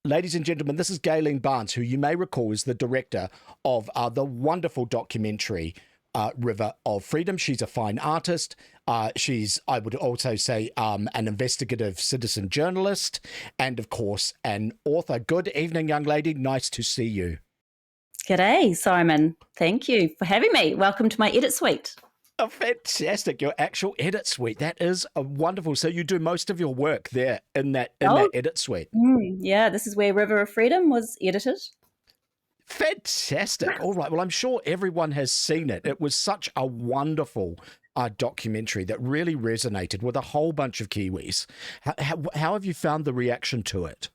Ladies and gentlemen, this is Gaylene Barnes, who you may recall is the director of the wonderful documentary River of Freedom. She's a fine artist. She's, I would also say, an investigative citizen journalist and, of course, an author. Good evening, young lady. Nice to see you. G'day, Simon. Thank you for having me. Welcome to my edit suite. Oh, fantastic. Your actual edit suite. That is wonderful. So you do most of your work there in that edit suite. Yeah, this is where River of Freedom was edited. Fantastic. All right. Well, I'm sure everyone has seen it. It was such a wonderful documentary that really resonated with a whole bunch of Kiwis. How have you found the reaction to it?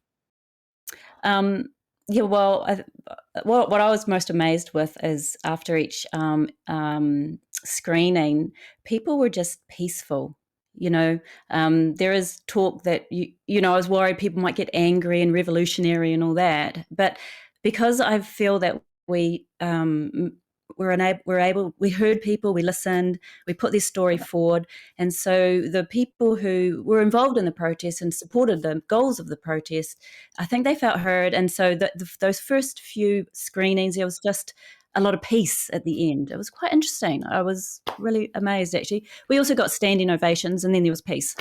Yeah, well, what I was most amazed with is after each screening, people were just peaceful. There is talk that, I was worried people might get angry and revolutionary and all that. But because I feel that we heard people, we listened, we put their story forward. And so the people who were involved in the protest and supported the goals of the protest, I think they felt heard. And so those first few screenings, there was just a lot of peace at the end. It was quite interesting. I was really amazed, actually. We also got standing ovations, and then there was peace.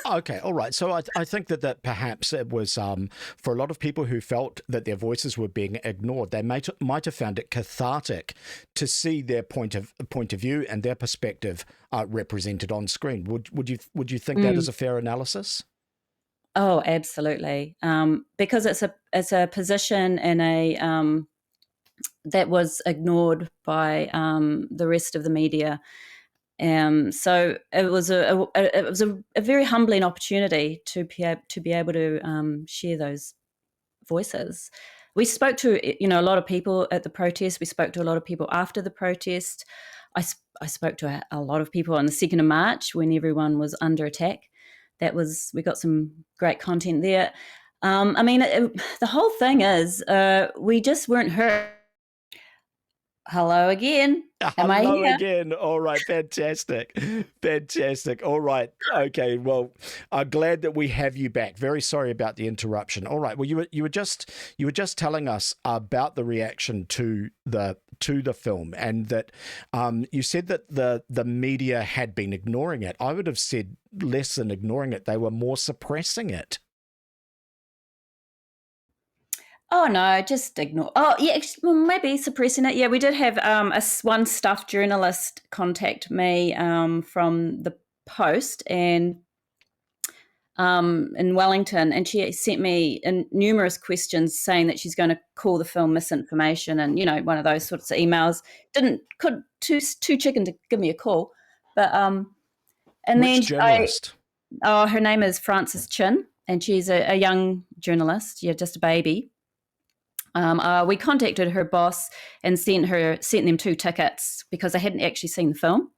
Okay, all right. So I think that perhaps it was for a lot of people who felt that their voices were being ignored, they might have found it cathartic to see their point of view and their perspective represented on screen. Would you think that is a fair analysis? Oh, absolutely. Because it's a position in a that was ignored by the rest of the media. So it was a very humbling opportunity to be able to share those voices. We spoke to a lot of people at the protest. We spoke to a lot of people after the protest. I spoke to a lot of people on the 2nd of March when everyone was under attack. We got some great content there. The whole thing is we just weren't heard. Hello again. Am I Hello here? again. All right. Fantastic. Fantastic. All right. Okay. Well, I'm glad that we have you back. Very sorry about the interruption. All right. Well, you were just telling us about the reaction to the film, and that you said that the media had been ignoring it. I would have said less than ignoring it. They were more suppressing it. Oh, no, just ignore. Oh, yeah, maybe suppressing it. Yeah, we did have one staff journalist contact me from the Post and in Wellington, and she sent me numerous questions saying that she's going to call the film misinformation, and one of those sorts of emails. Too chicken to give me a call, but and Which then journalist? Her name is Frances Chin, and she's a young journalist. Yeah, just a baby. We contacted her boss and sent them 2 tickets because I hadn't actually seen the film,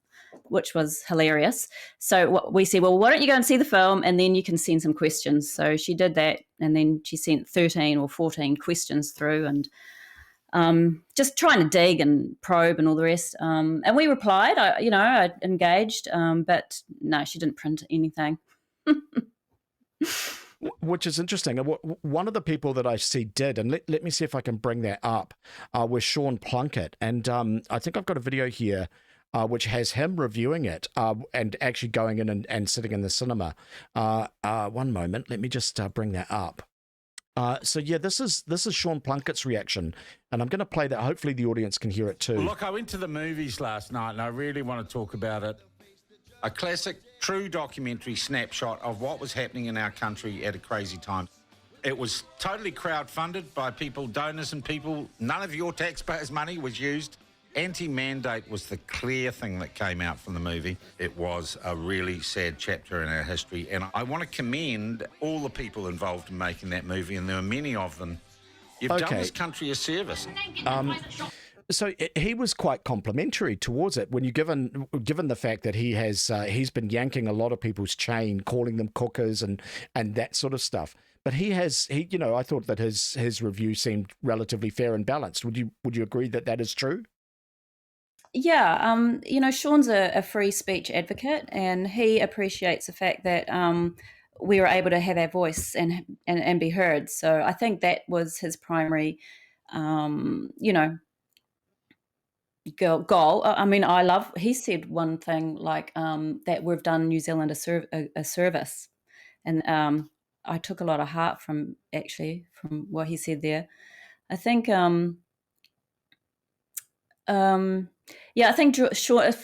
which was hilarious. So we said, well, why don't you go and see the film and then you can send some questions. So she did that, and then she sent 13 or 14 questions through, and just trying to dig and probe and all the rest. And we replied, I engaged, but no, she didn't print anything. Which is interesting. One of the people that I see did, and let me see if I can bring that up, was Sean Plunkett. And I think I've got a video here which has him reviewing it and actually going in and sitting in the cinema. One moment, let me just bring that up. So yeah, this is Sean Plunkett's reaction, and I'm going to play that. Hopefully the audience can hear it too. Well, look, I went to the movies last night, and I really want to talk about it. A classic, true documentary snapshot of what was happening in our country at a crazy time. It was totally crowdfunded by people, donors and people. None of your taxpayers' money was used. Anti-mandate was the clear thing that came out from the movie. It was a really sad chapter in our history, and I want to commend all the people involved in making that movie, and there are many of them. You've done this country a service. So he was quite complimentary towards it when given the fact that he's been yanking a lot of people's chain, calling them cookers and that sort of stuff. But I thought that his review seemed relatively fair and balanced. Would you agree that is true? Yeah, Sean's a free speech advocate, and he appreciates the fact that we were able to have our voice and be heard. So I think that was his primary, goal. I mean, he said one thing like that we've done New Zealand a service. And I took a lot of heart from what he said there. I think, I think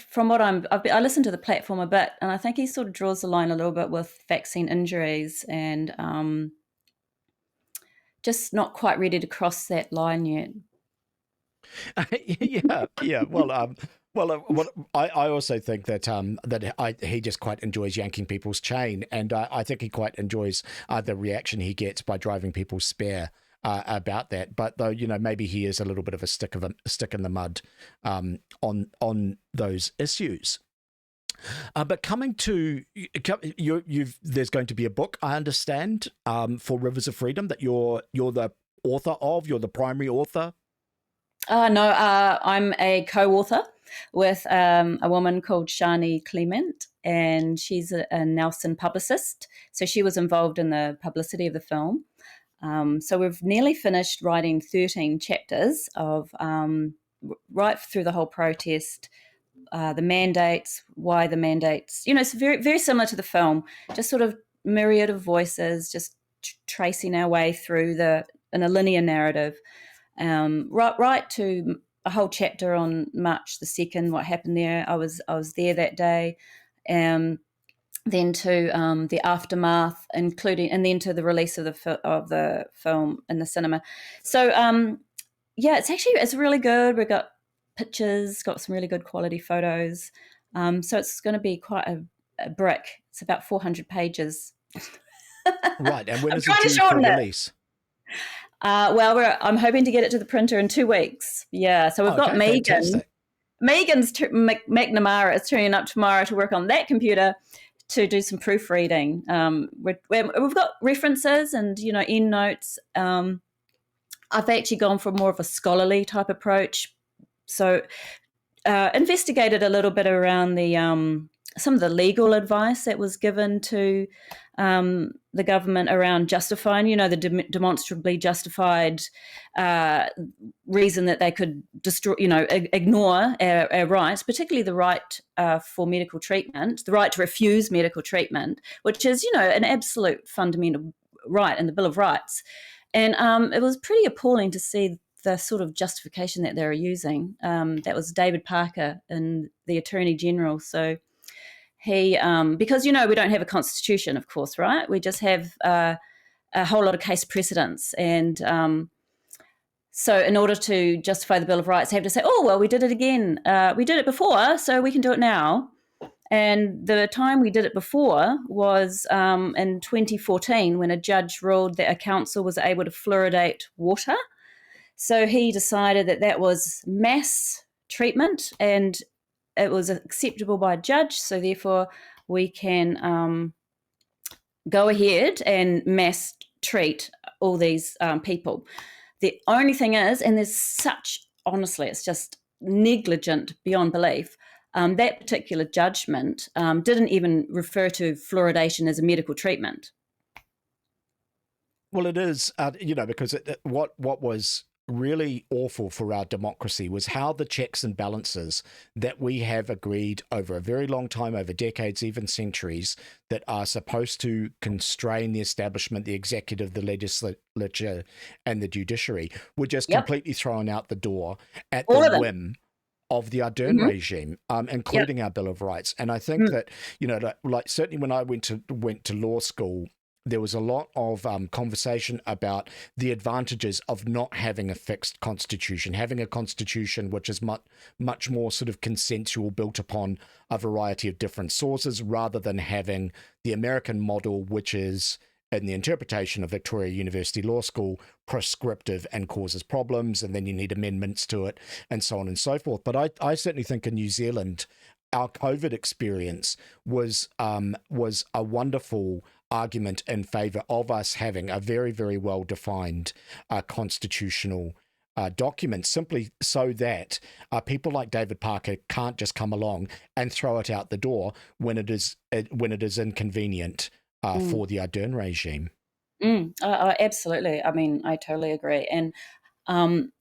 from what I listened to the platform a bit, and I think he sort of draws the line a little bit with vaccine injuries and just not quite ready to cross that line yet. Yeah. Well, I also think that he just quite enjoys yanking people's chain, and I think he quite enjoys the reaction he gets by driving people spare about that. But though, maybe he is a little bit of a stick in the mud on those issues. But coming to there's going to be a book, I understand, for Rivers of Freedom that you're the author of. You're the primary author. No, I'm a co-author with a woman called Shani Clement, and she's a Nelson publicist. So she was involved in the publicity of the film. So we've nearly finished writing 13 chapters of right through the whole protest, the mandates, why the mandates. It's very, very similar to the film, just sort of myriad of voices, just tracing our way through in a linear narrative. Right to a whole chapter on March the 2nd, what happened there. I was there that day. Then to the aftermath, including, and then to the release of the film in the cinema. So it's really good. We've got pictures, got some really good quality photos. So it's going to be quite a brick. It's about 400 pages. Right, and when is it due for release? I'm hoping to get it to the printer in 2 weeks. Yeah, so we've got Megan. Fantastic. Megan's McNamara is turning up tomorrow to work on that computer to do some proofreading. We've got references and end notes. I've actually gone for more of a scholarly type approach. So investigated a little bit around some of the legal advice that was given to the government around justifying, the demonstrably justified reason that they could ignore our rights, particularly the right for medical treatment, the right to refuse medical treatment, which is, an absolute fundamental right in the Bill of Rights. And it was pretty appalling to see the sort of justification that they were using. That was David Parker and the Attorney General. So he, because, we don't have a constitution, of course, right? We just have a whole lot of case precedents. And so in order to justify the Bill of Rights, they have to say, oh, well, we did it again. We did it before, so we can do it now. And the time we did it before was in 2014 when a judge ruled that a council was able to fluoridate water. So he decided that was mass treatment and it was acceptable by a judge. So therefore we can go ahead and mass treat all these people. The only thing is, and honestly, it's just negligent beyond belief. That particular judgment didn't even refer to fluoridation as a medical treatment. Well, it is, because what was really awful for our democracy was how the checks and balances that we have agreed over a very long time, over decades, even centuries, that are supposed to constrain the establishment, the executive, the legislature, and the judiciary were just completely thrown out the door at the whim of the Ardern regime, including our Bill of Rights. And I think that, like certainly when I went to law school, there was a lot of conversation about the advantages of not having a fixed constitution, having a constitution which is much more sort of consensual, built upon a variety of different sources, rather than having the American model, which is, in the interpretation of Victoria University Law School, prescriptive and causes problems, and then you need amendments to it, and so on and so forth. But I certainly think in New Zealand, our COVID experience was a wonderful argument in favour of us having a very, very well-defined constitutional document, simply so that people like David Parker can't just come along and throw it out the door when it is inconvenient for the Ardern regime. Absolutely. I mean, I totally agree. Um,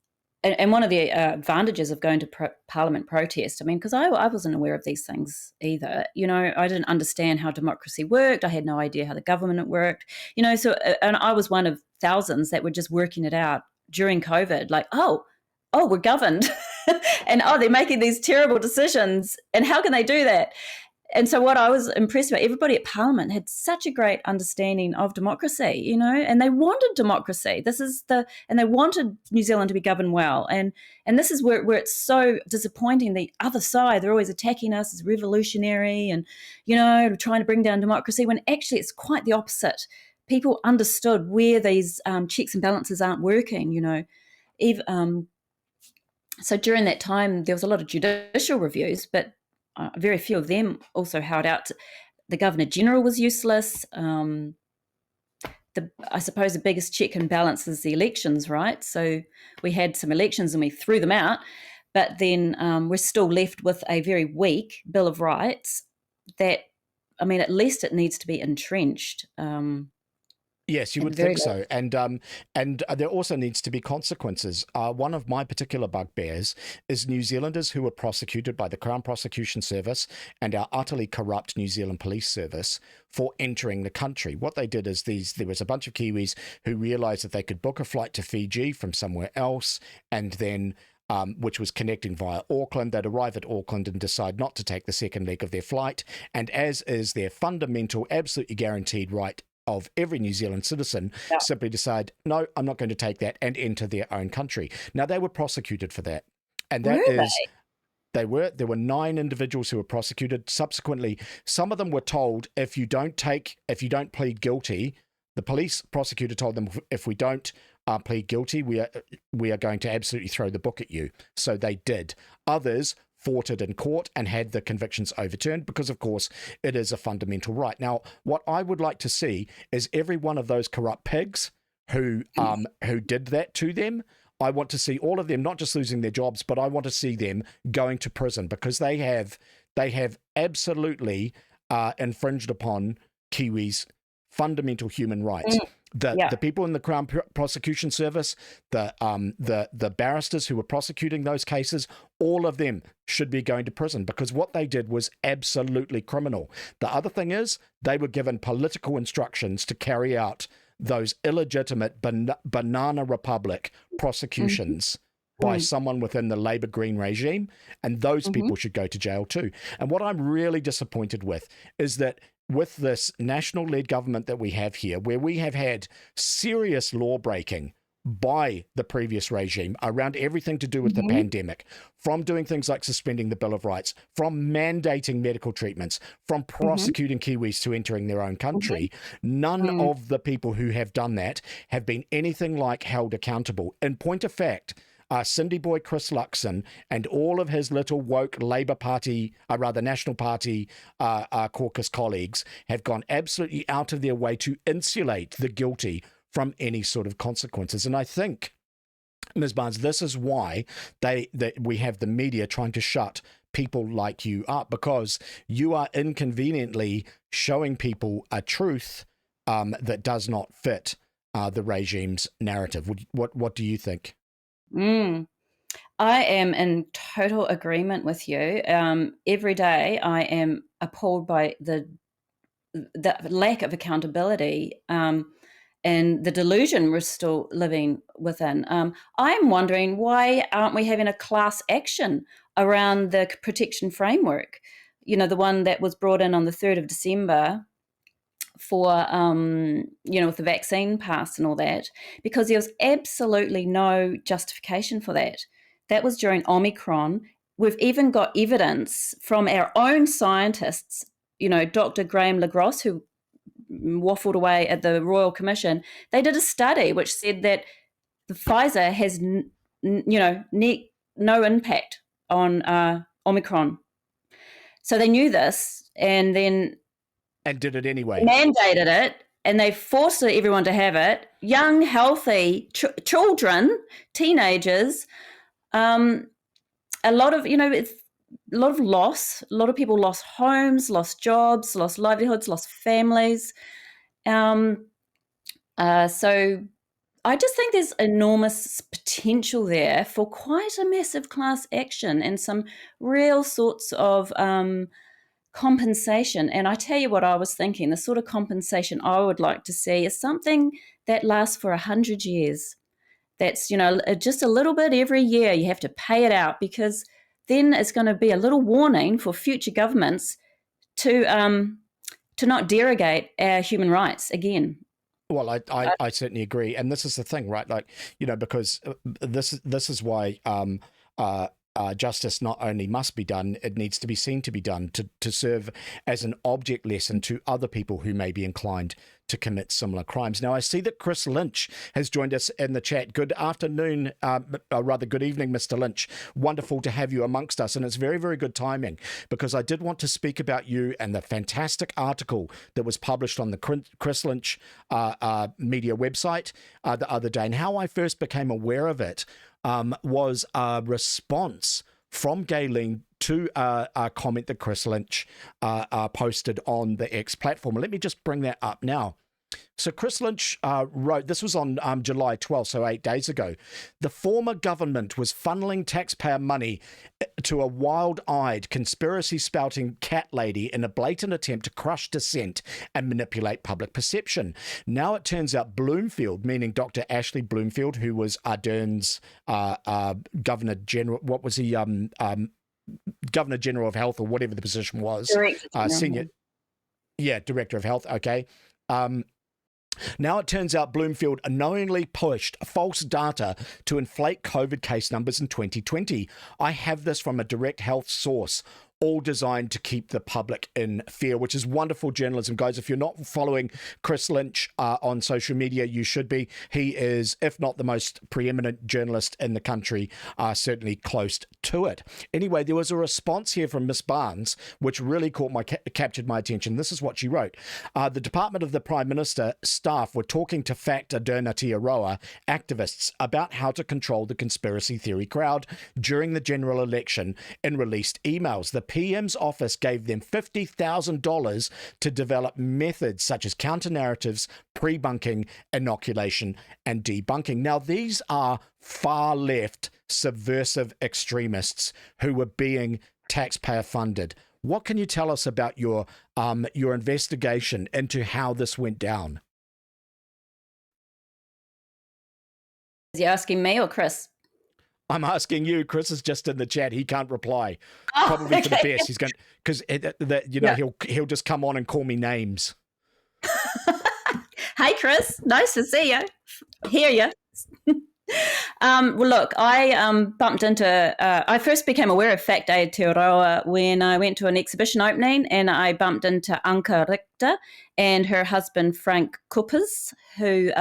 and one of the advantages of going to Parliament protest, I mean, because I wasn't aware of these things either. I didn't understand how democracy worked. I had no idea how the government worked. So and I was one of thousands that were just working it out during COVID. Like, oh, we're governed, and they're making these terrible decisions, and how can they do that? And so what I was impressed about, everybody at Parliament had such a great understanding of democracy, and they wanted democracy. And they wanted New Zealand to be governed well. And this is where it's so disappointing. The other side, they're always attacking us as revolutionary and, trying to bring down democracy, when actually it's quite the opposite. People understood where these checks and balances aren't working, So during that time, there was a lot of judicial reviews, but very few of them also held out. The Governor-General was useless. I suppose the biggest check and balance is the elections, right? So we had some elections and we threw them out, but then we're still left with a very weak Bill of Rights that, I mean, at least it needs to be entrenched. Yes, you would think so. And there also needs to be consequences. One of my particular bugbears is New Zealanders who were prosecuted by the Crown Prosecution Service and our utterly corrupt New Zealand Police Service for entering the country. What they did is there was a bunch of Kiwis who realised that they could book a flight to Fiji from somewhere else, and then which was connecting via Auckland. They'd arrive at Auckland and decide not to take the second leg of their flight. And as is their fundamental, absolutely guaranteed right of every New Zealand citizen, simply decide, no, I'm not going to take that, and enter their own country. Now, they were prosecuted for that. And that there were 9 individuals who were prosecuted. Subsequently, some of them were told, if you don't plead guilty, the police prosecutor told them, if we don't plead guilty, we are going to absolutely throw the book at you. So they did. Others fought it in court and had the convictions overturned because, of course, it is a fundamental right. Now, what I would like to see is every one of those corrupt pigs who did that to them, I want to see all of them not just losing their jobs, but I want to see them going to prison, because they have absolutely infringed upon Kiwis' fundamental human rights. The people in the Crown Prosecution Service, the barristers who were prosecuting those cases, all of them should be going to prison, because what they did was absolutely criminal. The other thing is, they were given political instructions to carry out those illegitimate banana republic prosecutions by someone within the Labour Green regime, and those people should go to jail too. And what I'm really disappointed with is that with this national-led government that we have here, where we have had serious law-breaking by the previous regime around everything to do with the pandemic, from doing things like suspending the Bill of Rights, from mandating medical treatments, from prosecuting Kiwis to entering their own country, none of the people who have done that have been anything like held accountable. In point of fact, Cindy Boy Chris Luxon and all of his little woke Labour Party, National Party caucus colleagues have gone absolutely out of their way to insulate the guilty from any sort of consequences. And I think, Ms. Barnes, this is why we have the media trying to shut people like you up, because you are inconveniently showing people a truth that does not fit the regime's narrative. What do you think? I am in total agreement with you. Every day I am appalled by the lack of accountability and the delusion we're still living within. I'm wondering, why aren't we having a class action around the protection framework? The one that was brought in on the 3rd of December for, with the vaccine pass and all that, because there was absolutely no justification for that. That was during Omicron. We've even got evidence from our own scientists, Dr. Graham Legros, who waffled away at the Royal Commission. They did a study which said that the Pfizer has, no impact on Omicron. So they knew this, and did it anyway. Mandated it, and they forced everyone to have it. Young, healthy children, teenagers, a lot of loss. A lot of people lost homes, lost jobs, lost livelihoods, lost families. So I just think there's enormous potential there for quite a massive class action and some real sorts of compensation. And I tell you what I was thinking, the sort of compensation I would like to see is something that lasts for 100 years. That's, just a little bit every year. You have to pay it out, because then it's going to be a little warning for future governments to not derogate our human rights again. Well, I certainly agree, and this is the thing, right? Like, because this is why justice not only must be done, it needs to be seen to be done to serve as an object lesson to other people who may be inclined to commit similar crimes. Now, I see that Chris Lynch has joined us in the chat. Good afternoon, rather good evening, Mr. Lynch. Wonderful to have you amongst us, and it's very, very good timing, because I did want to speak about you and the fantastic article that was published on the Chris Lynch media website the other day. And how I first became aware of it was a response from Gaylene to a comment that Chris Lynch posted on the X platform. Let me just bring that up now. So Chris Lynch wrote, this was on July 12th, so 8 days ago. The former government was funneling taxpayer money to a wild-eyed, conspiracy-spouting cat lady in a blatant attempt to crush dissent and manipulate public perception. Now it turns out Bloomfield, meaning Dr. Ashley Bloomfield, who was Ardern's Governor General, what was he, Governor General of Health, or whatever the position was, Director of Health, okay. Now it turns out Bloomfield unknowingly pushed false data to inflate COVID case numbers in 2020. I have this from a direct health source, all designed to keep the public in fear, which is wonderful journalism, guys. If you're not following Chris Lynch on social media, you should be. He is, if not the most preeminent journalist in the country, certainly close to it. Anyway, there was a response here from Miss Barnes, which really captured my attention. This is what she wrote. The Department of the Prime Minister staff were talking to Fact Adurna Aotearoa activists about how to control the conspiracy theory crowd during the general election in released emails. The PM's office gave them $50,000 to develop methods such as counter-narratives, pre-bunking, inoculation, and debunking. Now, these are far-left subversive extremists who were being taxpayer-funded. What can you tell us about your investigation into how this went down? Is he asking me or Chris? I'm asking you. Chris is just in the chat. He can't reply. Probably for the best. He's going, because he'll just come on and call me names. Hey, Chris. Nice to see you. Hear you. Well, look, I bumped into. I first became aware of Fact Aotearoa when I went to an exhibition opening, and I bumped into Anka Richter and her husband Frank Kuppers, who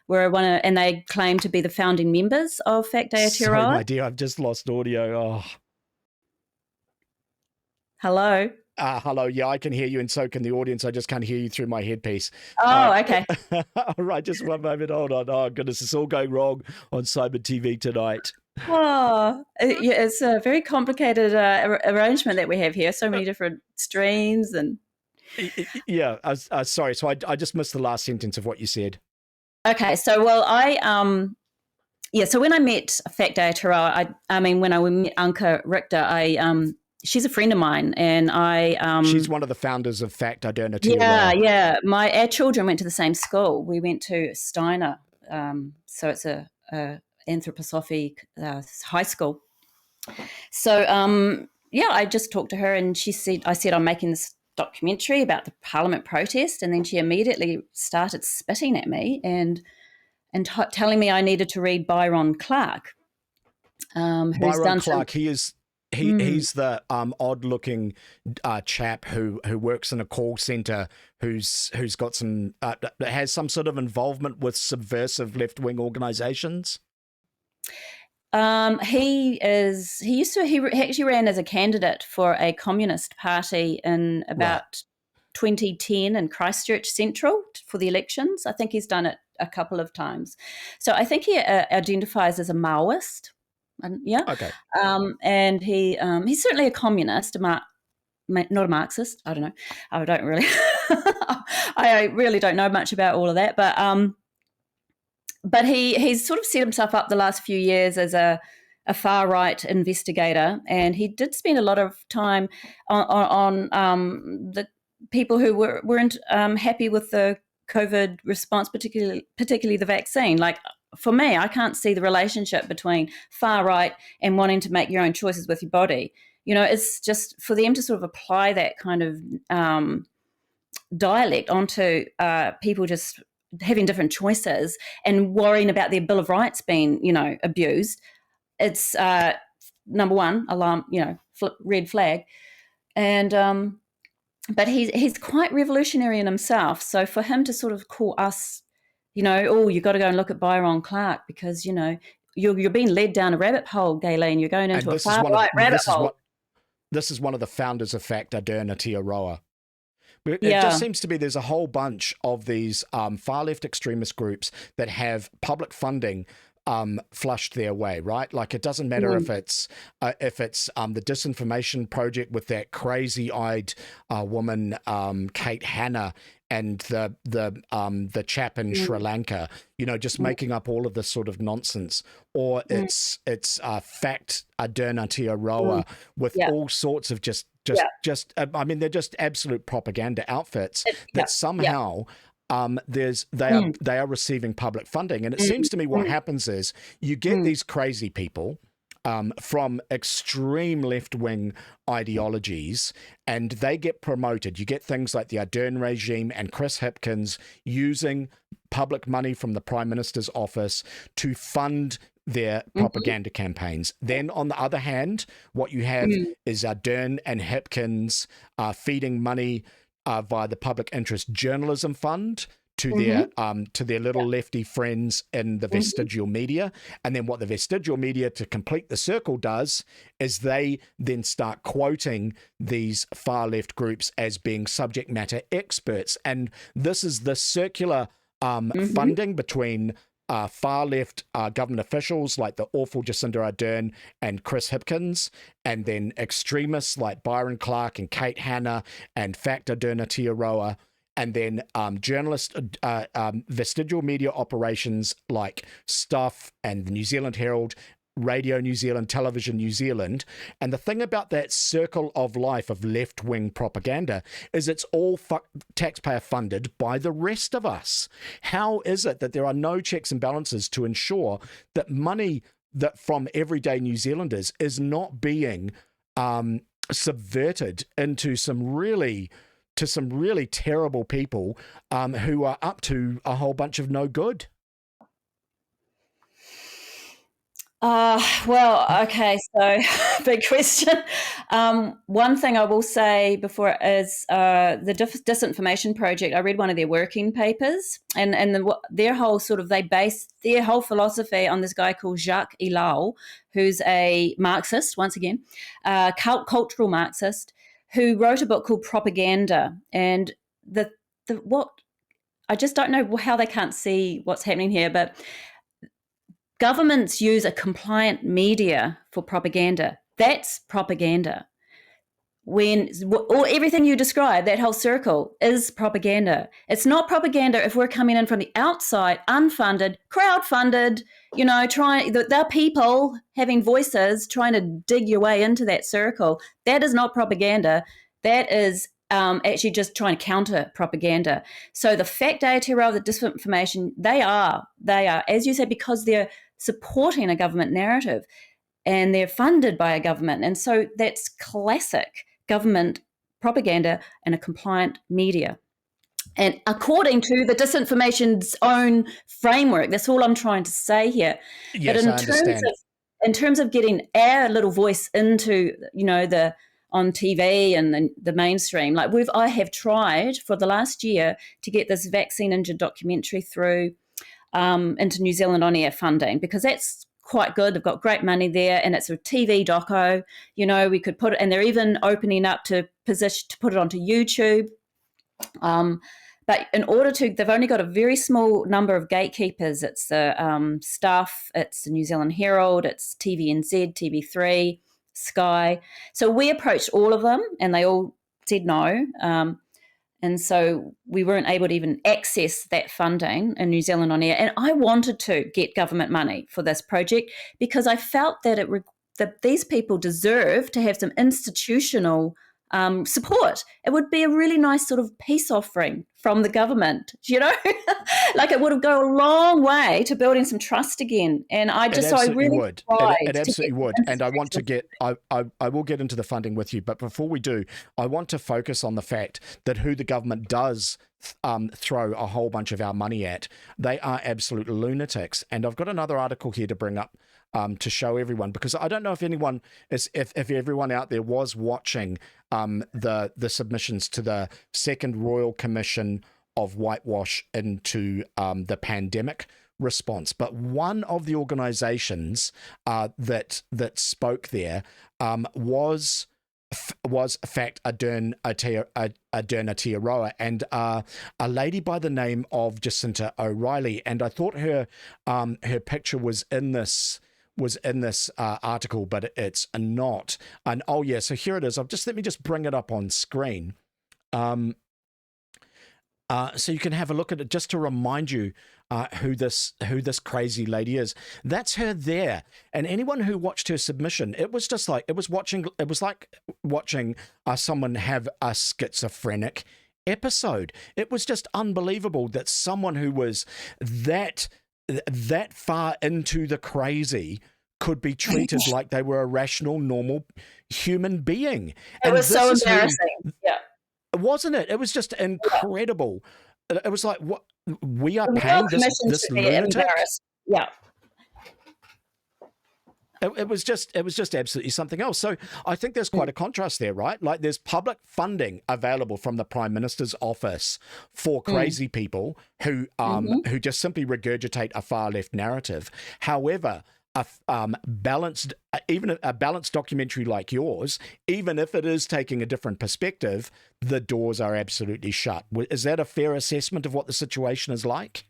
were and they claim to be the founding members of Fact Aotearoa. Sorry, my dear, I've just lost audio. Oh. Hello. Hello. Yeah, I can hear you, and so can the audience. I just can't hear you through my headpiece. Oh, okay. All right, just one moment. Hold on. Oh, goodness, it's all going wrong on SimonTV tonight. Oh, it's a very complicated arrangement that we have here. So many different streams and. Yeah, sorry. So I just missed the last sentence of what you said. Okay, so so when I met Fact Aotearoa, when I met Anka Richter, she's a friend of mine, and she's one of the founders of Fact Adurna Aotearoa. Yeah. Our children went to the same school. We went to Steiner, so it's a anthroposophy high school. So I just talked to her, and I said I'm making this documentary about the Parliament protest, and then she immediately started spitting at me and telling me I needed to read Byron Clark. Byron Clark, he's the odd-looking chap who works in a call center, who's got some has some sort of involvement with subversive left-wing organizations. He actually ran as a candidate for a communist party in about 2010 in Christchurch Central for the elections. I think he's done it a couple of times. So I think he identifies as a Maoist. Yeah. Okay. And he's certainly a communist, not a Marxist. I don't know. I don't really. I really don't know much about all of that, but he's sort of set himself up the last few years as a far right investigator, and he did spend a lot of time on the people who weren't happy with the COVID response, particularly the vaccine. Like, for me, I can't see the relationship between far right and wanting to make your own choices with your body. It's just for them to sort of apply that kind of dialect onto people just having different choices and worrying about their Bill of Rights being, abused. It's number one, alarm, red flag. And but he's quite revolutionary in himself. So for him to sort of call us, oh, you got to go and look at Byron Clark because, you're being led down a rabbit hole, Gaylene. You're going into a far right rabbit hole. This is one of the founders of Factor, Derna Tiaroa. It just seems to be there's a whole bunch of these far left extremist groups that have public funding flushed their way, right? Like, it doesn't matter if it's the Disinformation Project with that crazy-eyed woman, Kate Hanna, and the chap in Sri Lanka, just making up all of this sort of nonsense, or it's Fact Derna Tiaroa with all sorts of I mean, they're just absolute propaganda outfits that somehow they are receiving public funding. And it seems to me what happens is you get these crazy people from extreme left-wing ideologies, and they get promoted. You get things like the Ardern regime and Chris Hipkins using public money from the Prime Minister's office to fund their propaganda campaigns. Then on the other hand, what you have is Ardern and Hipkins feeding money via the Public Interest Journalism Fund to their little lefty friends in the vestigial media. And then what the vestigial media, to complete the circle, does is they then start quoting these far left groups as being subject matter experts. And this is the circular funding between far left government officials like the awful Jacinda Ardern and Chris Hipkins, and then extremists like Byron Clark and Kate Hanna and Factor Derna Tiaroa, and then vestigial media operations like Stuff and the New Zealand Herald, Radio New Zealand, Television New Zealand. And the thing about that circle of life of left-wing propaganda is it's all taxpayer funded by the rest of us. How is it that there are no checks and balances to ensure that money that from everyday New Zealanders is not being subverted into some really terrible people who are up to a whole bunch of no good? Well, okay, so big question. One thing I will say before is the Disinformation Project. I read one of their working papers, and their whole they base their whole philosophy on this guy called Jacques Ellul, who's a Marxist, once again, cultural Marxist, who wrote a book called Propaganda. And what I just don't know how they can't see what's happening here, but governments use a compliant media for propaganda. That's propaganda. Or everything you describe, that whole circle, is propaganda. It's not propaganda if we're coming in from the outside, unfunded, crowd-funded, there are people having voices trying to dig your way into that circle. That is not propaganda. That is actually just trying to counter propaganda. So the fact Aotearoa, the disinformation, they are, as you said, because they're supporting a government narrative and they're funded by a government. And so that's classic government propaganda and a compliant media. And according to the disinformation's own framework, that's all I'm trying to say here. Yes, but in terms of getting our little voice into, on TV and the mainstream, like I have tried for the last year to get this Vaccine Injured documentary through into New Zealand on air funding, because that's quite good. They've got great money there, and it's a TV doco. We could put it, and they're even opening up to put it onto YouTube. But in order they've only got a very small number of gatekeepers. It's the Stuff, it's the New Zealand Herald, it's TVNZ, TV3, Sky. So we approached all of them and they all said no. And so we weren't able to even access that funding in New Zealand On Air. And I wanted to get government money for this project because I felt that that these people deserve to have some institutional support. It would be a really nice sort of peace offering from the government, like it would go a long way to building some trust again. And I really would. It absolutely would. And I want to get, I will get into the funding with you. But before we do, I want to focus on the fact that who the government does throw a whole bunch of our money at, they are absolute lunatics. And I've got another article here to bring up to show everyone, because I don't know if anyone is, if everyone out there was watching the submissions to the Second Royal Commission of Whitewash into the pandemic response. But one of the organizations that spoke there was Fact Aotearoa, and a lady by the name of Jacinta O'Reilly. And I thought her picture was in this article, but it's not. And oh yeah, so here it is. Let me just bring it up on screen. So you can have a look at it, just to remind you who this crazy lady is. That's her there. And anyone who watched her submission, it was like watching someone have a schizophrenic episode. It was just unbelievable that someone who was that far into the crazy could be treated like they were a rational, normal human being. It was so embarrassing. Yeah. Wasn't it? It was just incredible. It was like, what, we are paying this lunatic? Yeah. It was just absolutely something else. So I think there's quite a contrast there, right? Like, there's public funding available from the Prime Minister's office for crazy people who just simply regurgitate a far left narrative. However, a balanced documentary like yours, even if it is taking a different perspective, the doors are absolutely shut. Is that a fair assessment of what the situation is like?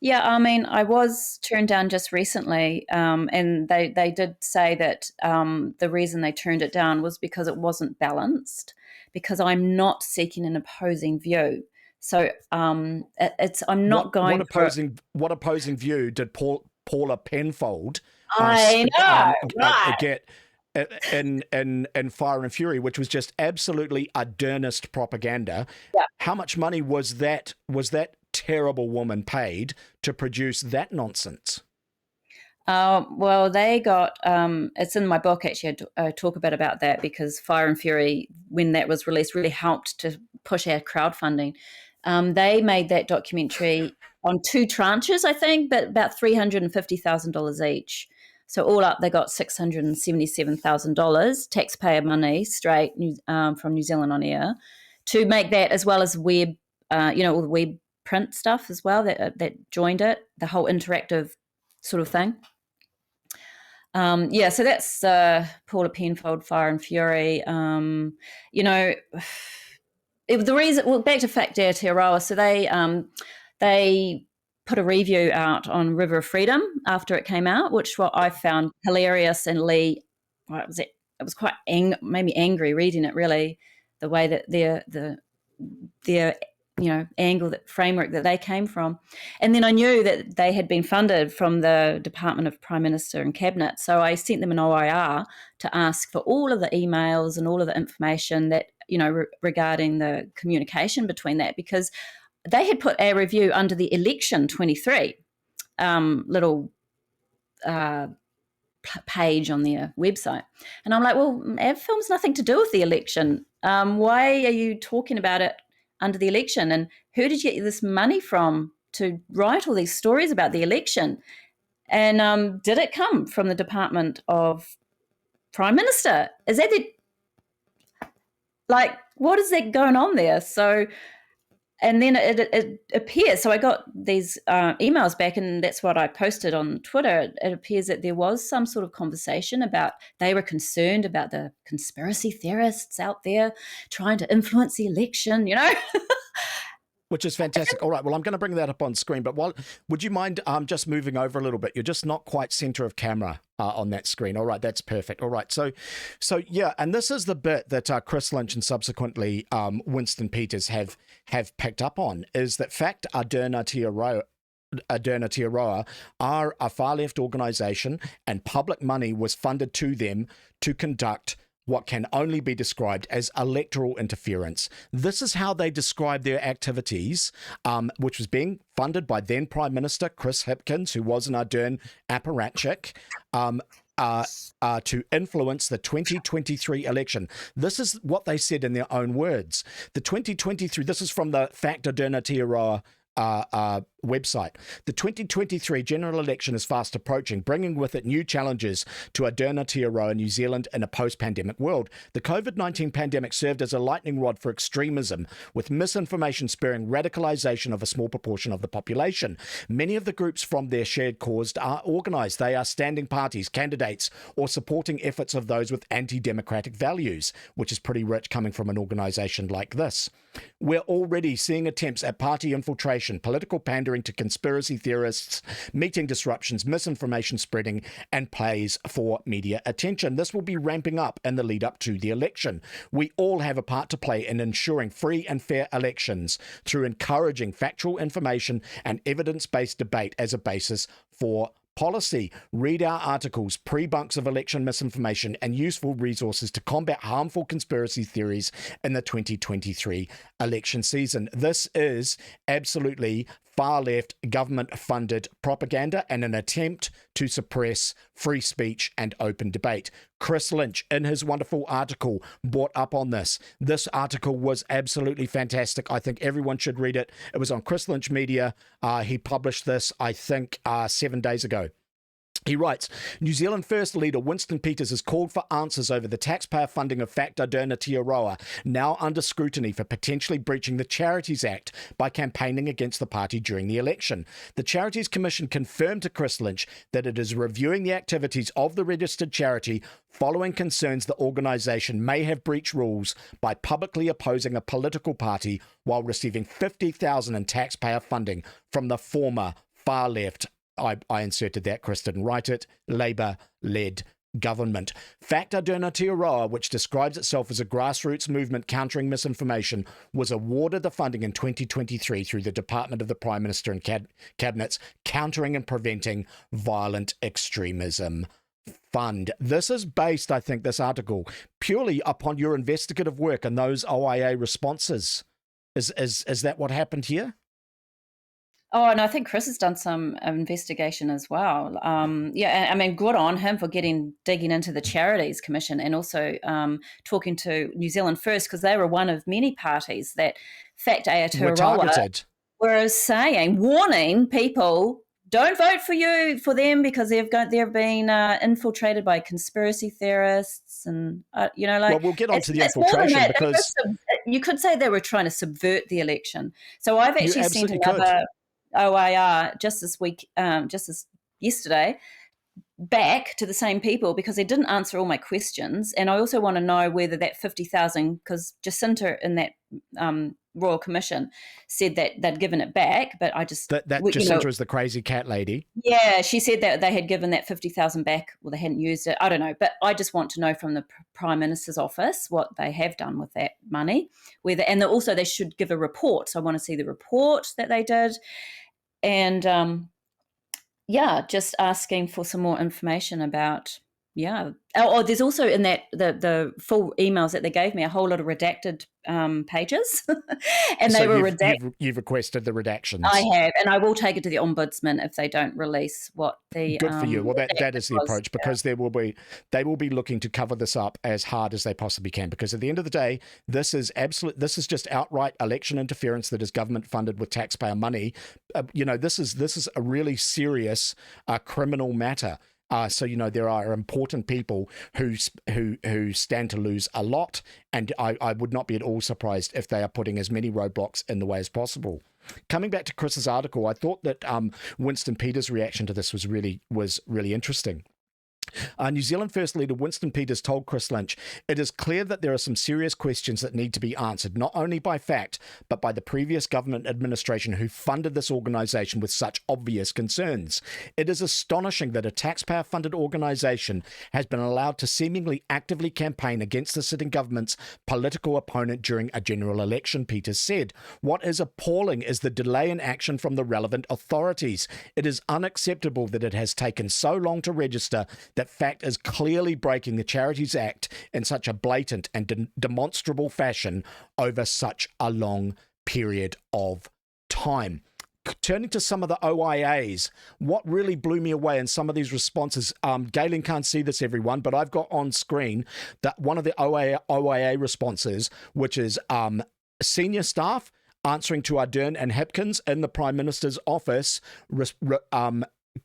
Yeah, I mean, I was turned down just recently, and they did say that the reason they turned it down was because it wasn't balanced, because I'm not seeking an opposing view. So I'm not going. What opposing view did Paula Penfold get in Fire and Fury, which was just absolutely Adernist propaganda? Yeah. How much money was that terrible woman paid to produce that nonsense? Well, they got, it's in my book, actually. I talk a bit about that, because Fire and Fury, when that was released, really helped to push our crowdfunding. They made that documentary on 2 tranches, I think, but about $350,000 each. So all up, they got $677,000 taxpayer money straight from New Zealand On Air to make that, as well as web, all the web print stuff as well that joined it, the whole interactive sort of thing. So that's Paula Penfold, Fire and Fury. The reason, back to Fact Aotearoa, so they put a review out on River of Freedom after it came out, which what I found hilarious, and Lee, it was quite made me angry reading it, really, the way that their angle, that framework that they came from. And then I knew that they had been funded from the Department of Prime Minister and Cabinet, so I sent them an OIR to ask for all of the emails and all of the information that, regarding the communication between that, because they had put our review under the Election 23 little page on their website. And I'm like, well, our film's nothing to do with the election. Why are you talking about it under the election? And who did you get this money from to write all these stories about the election? And did it come from the Department of Prime Minister? Is that what is that going on there? So, and then it appears, so I got these emails back, and that's what I posted on Twitter. It appears that there was some sort of conversation about, they were concerned about the conspiracy theorists out there trying to influence the election, which is fantastic. All right, well, I'm going to bring that up on screen, but would you mind just moving over a little bit? You're just not quite center of camera on that screen. All right, that's perfect. All right, so yeah, and this is the bit that Chris Lynch and subsequently Winston Peters have picked up on, is that Fact Aotearoa are a far-left organisation, and public money was funded to them to conduct what can only be described as electoral interference. This is how they describe their activities, which was being funded by then Prime Minister Chris Hipkins, who was an Ardern apparatchik, to influence the 2023 election. This is what they said in their own words. The 2023, this is from the Fact Aotearoa website. The 2023 general election is fast approaching, bringing with it new challenges to Aotearoa, New Zealand, in a post-pandemic world. The COVID-19 pandemic served as a lightning rod for extremism, with misinformation spurring radicalisation of a small proportion of the population. Many of the groups from their shared cause are organised. They are standing parties, candidates, or supporting efforts of those with anti-democratic values, which is pretty rich coming from an organisation like this. We're already seeing attempts at party infiltration, political pandering to conspiracy theorists, meeting disruptions, misinformation spreading, and plays for media attention. This will be ramping up in the lead up to the election. We all have a part to play in ensuring free and fair elections through encouraging factual information and evidence-based debate as a basis for policy. Read our articles, Pre-Bunks of Election Misinformation, and Useful Resources to Combat Harmful Conspiracy Theories in the 2023 election season. This is absolutely far-left government-funded propaganda and an attempt to suppress free speech and open debate. Chris Lynch, in his wonderful article, brought up on this. This article was absolutely fantastic. I think everyone should read it. It was on Chris Lynch Media. He published this, I think, 7 days ago. He writes, New Zealand First leader Winston Peters has called for answers over the taxpayer funding of Fact Aotearoa, now under scrutiny for potentially breaching the Charities Act by campaigning against the party during the election. The Charities Commission confirmed to Chris Lynch that it is reviewing the activities of the registered charity following concerns the organisation may have breached rules by publicly opposing a political party while receiving $50,000 in taxpayer funding from the former far-left, I inserted that, Chris didn't write it, Labour-led government. Fact Aotearoa, which describes itself as a grassroots movement countering misinformation, was awarded the funding in 2023 through the Department of the Prime Minister and Cabinet's Countering and Preventing Violent Extremism Fund. This is based, I think, this article, purely upon your investigative work and those OIA responses. Is that what happened here? Oh, and I think Chris has done some investigation as well. Yeah, I mean, good on him for digging into the Charities Commission and also talking to New Zealand First, because they were one of many parties that Fact Aotearoa were saying, warning people, don't vote for them because they've been infiltrated by conspiracy theorists and Well, we'll get on to the infiltration because you could say they were trying to subvert the election. So I've actually sent another OIR just this week, just as yesterday, back to the same people because they didn't answer all my questions. And I also want to know whether that 50,000, because Jacinta in that Royal Commission said that they'd given it back, but I just... That Jacinta is the crazy cat lady. Yeah, she said that they had given that 50,000 back, or they hadn't used it. I don't know, but I just want to know from the Prime Minister's office what they have done with that money. Also they should give a report. So I want to see the report that they did. And just asking for some more information about, there's also in that the full emails that they gave me a whole lot of redacted pages, and so they were redacted. You've requested the redactions. I have, and I will take it to the Ombudsman if they don't release what the. Good for you. Well, that is the approach, because they will be looking to cover this up as hard as they possibly can, because at the end of the day, this is just outright election interference that is government funded with taxpayer money. This is a really serious criminal matter. So there are important people who stand to lose a lot, and I would not be at all surprised if they are putting as many roadblocks in the way as possible. Coming back to Chris's article, I thought that Winston Peters' reaction to this was really interesting. New Zealand First Leader Winston Peters told Chris Lynch, "It is clear that there are some serious questions that need to be answered, not only by fact, but by the previous government administration who funded this organisation with such obvious concerns. It is astonishing that a taxpayer-funded organisation has been allowed to seemingly actively campaign against the sitting government's political opponent during a general election," Peters said. "What is appalling is the delay in action from the relevant authorities. It is unacceptable that it has taken so long to register. That fact is clearly breaking the Charities Act in such a blatant and demonstrable fashion over such a long period of time." Turning to some of the OIAs, what really blew me away in some of these responses, Gaylene can't see this, everyone, but I've got on screen that one of the OIA responses, which is senior staff answering to Ardern and Hipkins in the Prime Minister's office,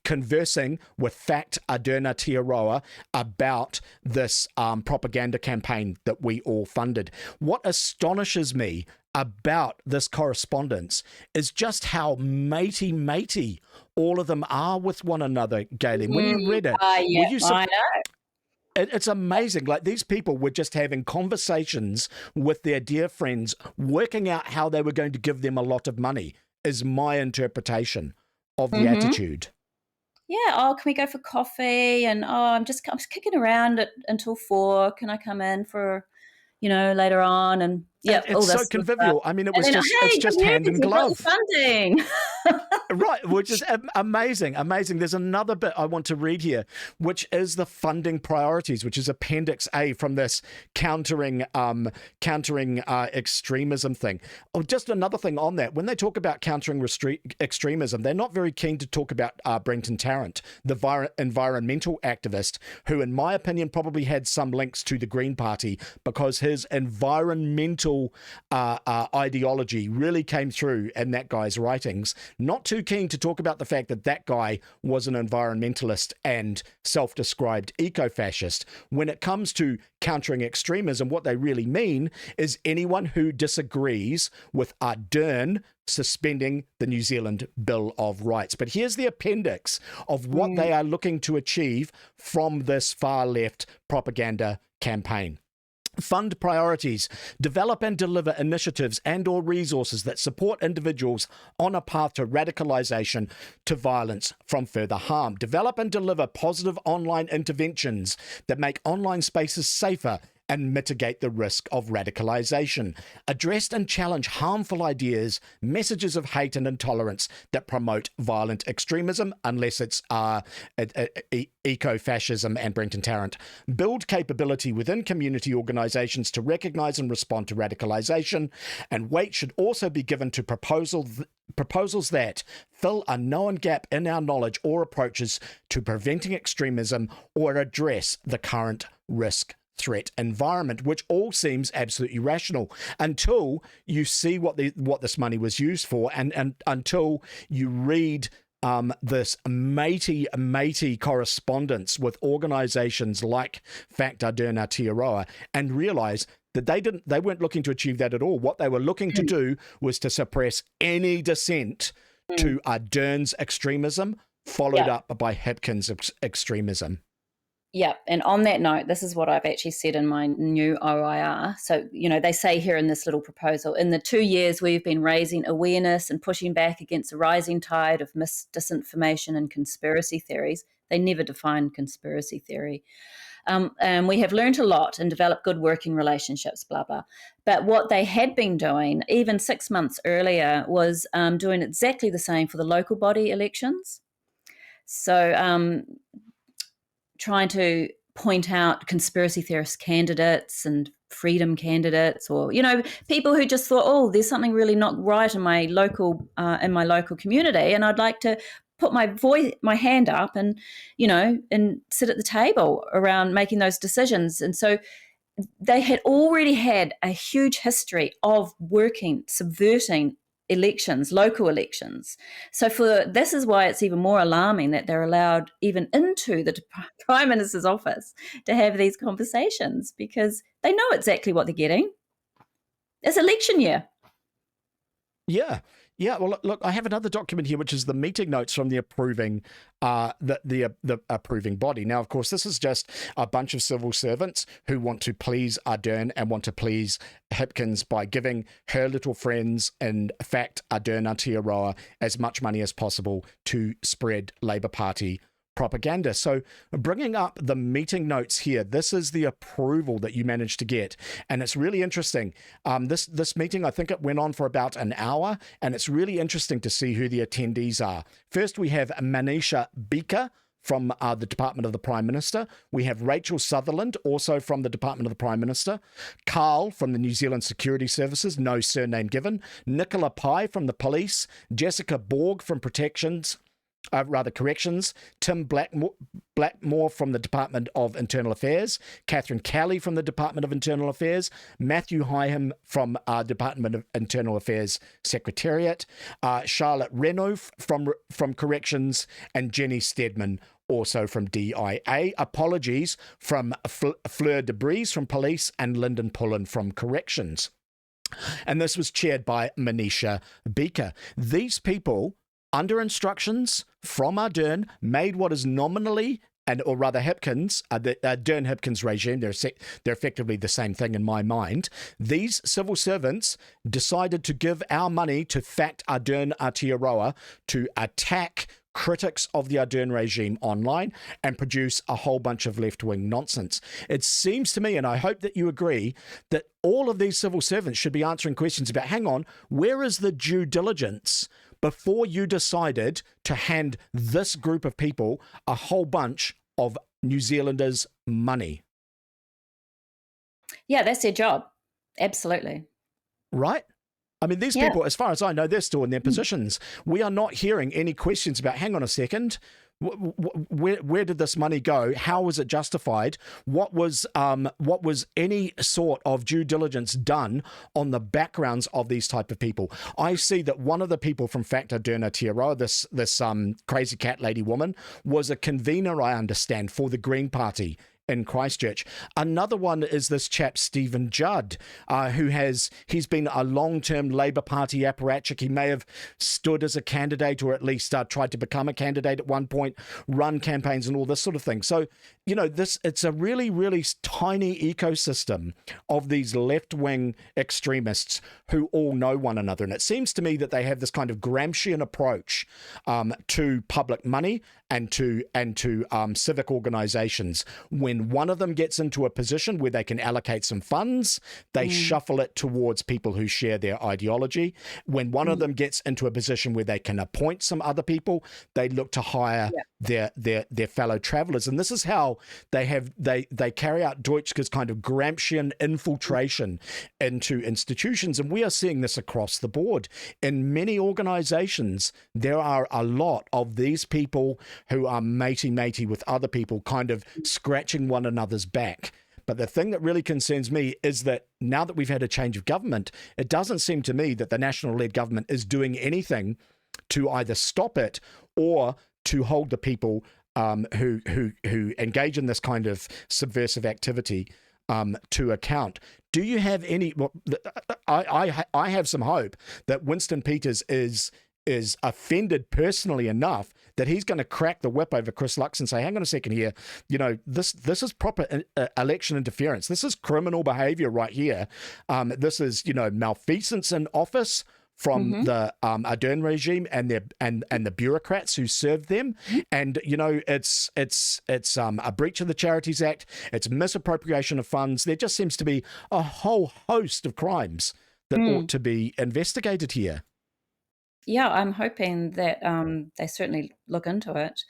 conversing with Fact Ardern Aotearoa about this propaganda campaign that we all funded. What astonishes me about this correspondence is just how matey all of them are with one another, Gaylene. When you read it, I know. It's amazing. Like, these people were just having conversations with their dear friends, working out how they were going to give them a lot of money, is my interpretation of the attitude. Yeah, oh, can we go for coffee? And I'm kicking around until 4. Can I come in for, later on? And yeah, it's so convivial. I mean, it was it's just hand in glove. Funding. Right, which is amazing. There's another bit I want to read here, which is the funding priorities, which is Appendix A from this countering extremism thing. Oh, just another thing on that. When they talk about countering extremism, they're not very keen to talk about Brenton Tarrant, the environmental activist, who, in my opinion, probably had some links to the Green Party because his environmental ideology really came through in that guy's writings. Not too keen to talk about the fact that that guy was an environmentalist and self-described eco-fascist. When it comes to countering extremism, what they really mean is anyone who disagrees with Ardern suspending the New Zealand Bill of Rights. But here's the appendix of what they are looking to achieve from this far-left propaganda campaign. Fund priorities. Develop and deliver initiatives and or resources that support individuals on a path to radicalization, to violence from further harm. Develop and deliver positive online interventions that make online spaces safer and mitigate the risk of radicalization. Address and challenge harmful ideas, messages of hate and intolerance that promote violent extremism, unless it's eco-fascism and Brenton Tarrant. Build capability within community organizations to recognize and respond to radicalization. And weight should also be given to proposals that fill a known gap in our knowledge or approaches to preventing extremism or address the current risk threat environment, which all seems absolutely rational until you see what this money was used for, and until you read this matey correspondence with organizations like Fact Ardern Aotearoa and realize that they weren't looking to achieve that at all. What they were looking to do was to suppress any dissent to Ardern's extremism, followed up by Hipkins' extremism. Yeah, and on that note, this is what I've actually said in my new OIR. So, they say here in this little proposal, in the 2 years we've been raising awareness and pushing back against the rising tide of disinformation and conspiracy theories. They never define conspiracy theory. And we have learned a lot and developed good working relationships, blah, blah. But what they had been doing, even 6 months earlier, was doing exactly the same for the local body elections. So, trying to point out conspiracy theorist candidates and freedom candidates, or people who just thought, oh, there's something really not right in my local community, and I'd like to put my hand up and and sit at the table around making those decisions. And so they had already had a huge history of subverting elections, local elections. So this is why it's even more alarming that they're allowed even into the Prime Minister's office to have these conversations, because they know exactly what they're getting. It's election year. Yeah. Yeah, well, look, I have another document here, which is the meeting notes from the approving, the approving body. Now, of course, this is just a bunch of civil servants who want to please Ardern and want to please Hipkins by giving her little friends, in fact, Ardern Aotearoa, as much money as possible to spread Labour Party propaganda. So bringing up the meeting notes here, this is the approval that you managed to get, and it's really interesting. This meeting, I think it went on for about an hour, and it's really interesting to see who the attendees are. First, we have Manisha Bika from the Department of the Prime Minister. We have Rachel Sutherland, also from the Department of the Prime Minister. Carl from the New Zealand Security Services, no surname given. Nicola Pye from the Police. Jessica Borg from Corrections, Tim Blackmore from the Department of Internal Affairs, Catherine Kelly from the Department of Internal Affairs, Matthew Hyham from Department of Internal Affairs Secretariat, Charlotte Renault from Corrections, and Jenny Stedman also from DIA. Apologies from Fleur Debris from Police and Lyndon Pullen from Corrections. And this was chaired by Manisha Bika. These people, under instructions from Ardern, made what is nominally, or rather Hipkins, the Ardern-Hipkins regime, they're effectively the same thing in my mind. These civil servants decided to give our money to Fact Ardern Aotearoa to attack critics of the Ardern regime online and produce a whole bunch of left-wing nonsense. It seems to me, and I hope that you agree, that all of these civil servants should be answering questions about, hang on, where is the due diligence before you decided to hand this group of people a whole bunch of New Zealanders' money? Yeah, that's their job. Absolutely. Right? I mean, these people, as far as I know, they're still in their positions. We are not hearing any questions about, hang on a second, where did this money go? How was it justified? What was any sort of due diligence done on the backgrounds of these type of people? I see that one of the people from Fact Ardern Aotearoa, this crazy cat lady woman, was a convener, I understand, for the Green Party in Christchurch. Another one is this chap Stephen Judd, he's been a long-term Labour Party apparatchik. He may have stood as a candidate, or at least tried to become a candidate at one point, run campaigns and all this sort of thing. So, you know, it's a really, really tiny ecosystem of these left-wing extremists who all know one another. And it seems to me that they have this kind of Gramscian approach to public money and to civic organizations. When one of them gets into a position where they can allocate some funds, they shuffle it towards people who share their ideology. When one of them gets into a position where they can appoint some other people, they look to hire their fellow travelers. And this is how they carry out Deutschke's kind of Gramscian infiltration into institutions. And we are seeing this across the board. In many organizations, there are a lot of these people who are matey with other people, kind of scratching one another's back. But the thing that really concerns me is that now that we've had a change of government, it doesn't seem to me that the national-led government is doing anything to either stop it or to hold the people who engage in this kind of subversive activity to account. Do you have any? Well, I have some hope that Winston Peters is offended personally enough that he's going to crack the whip over Chris Lux and say, hang on a second here, you know, this is proper election interference. This is criminal behavior right here. This is, you know, malfeasance in office from the Ardern regime and the bureaucrats who served them. And, you know, it's a breach of the Charities Act. It's misappropriation of funds. There just seems to be a whole host of crimes that ought to be investigated here. Yeah, I'm hoping that they certainly look into it.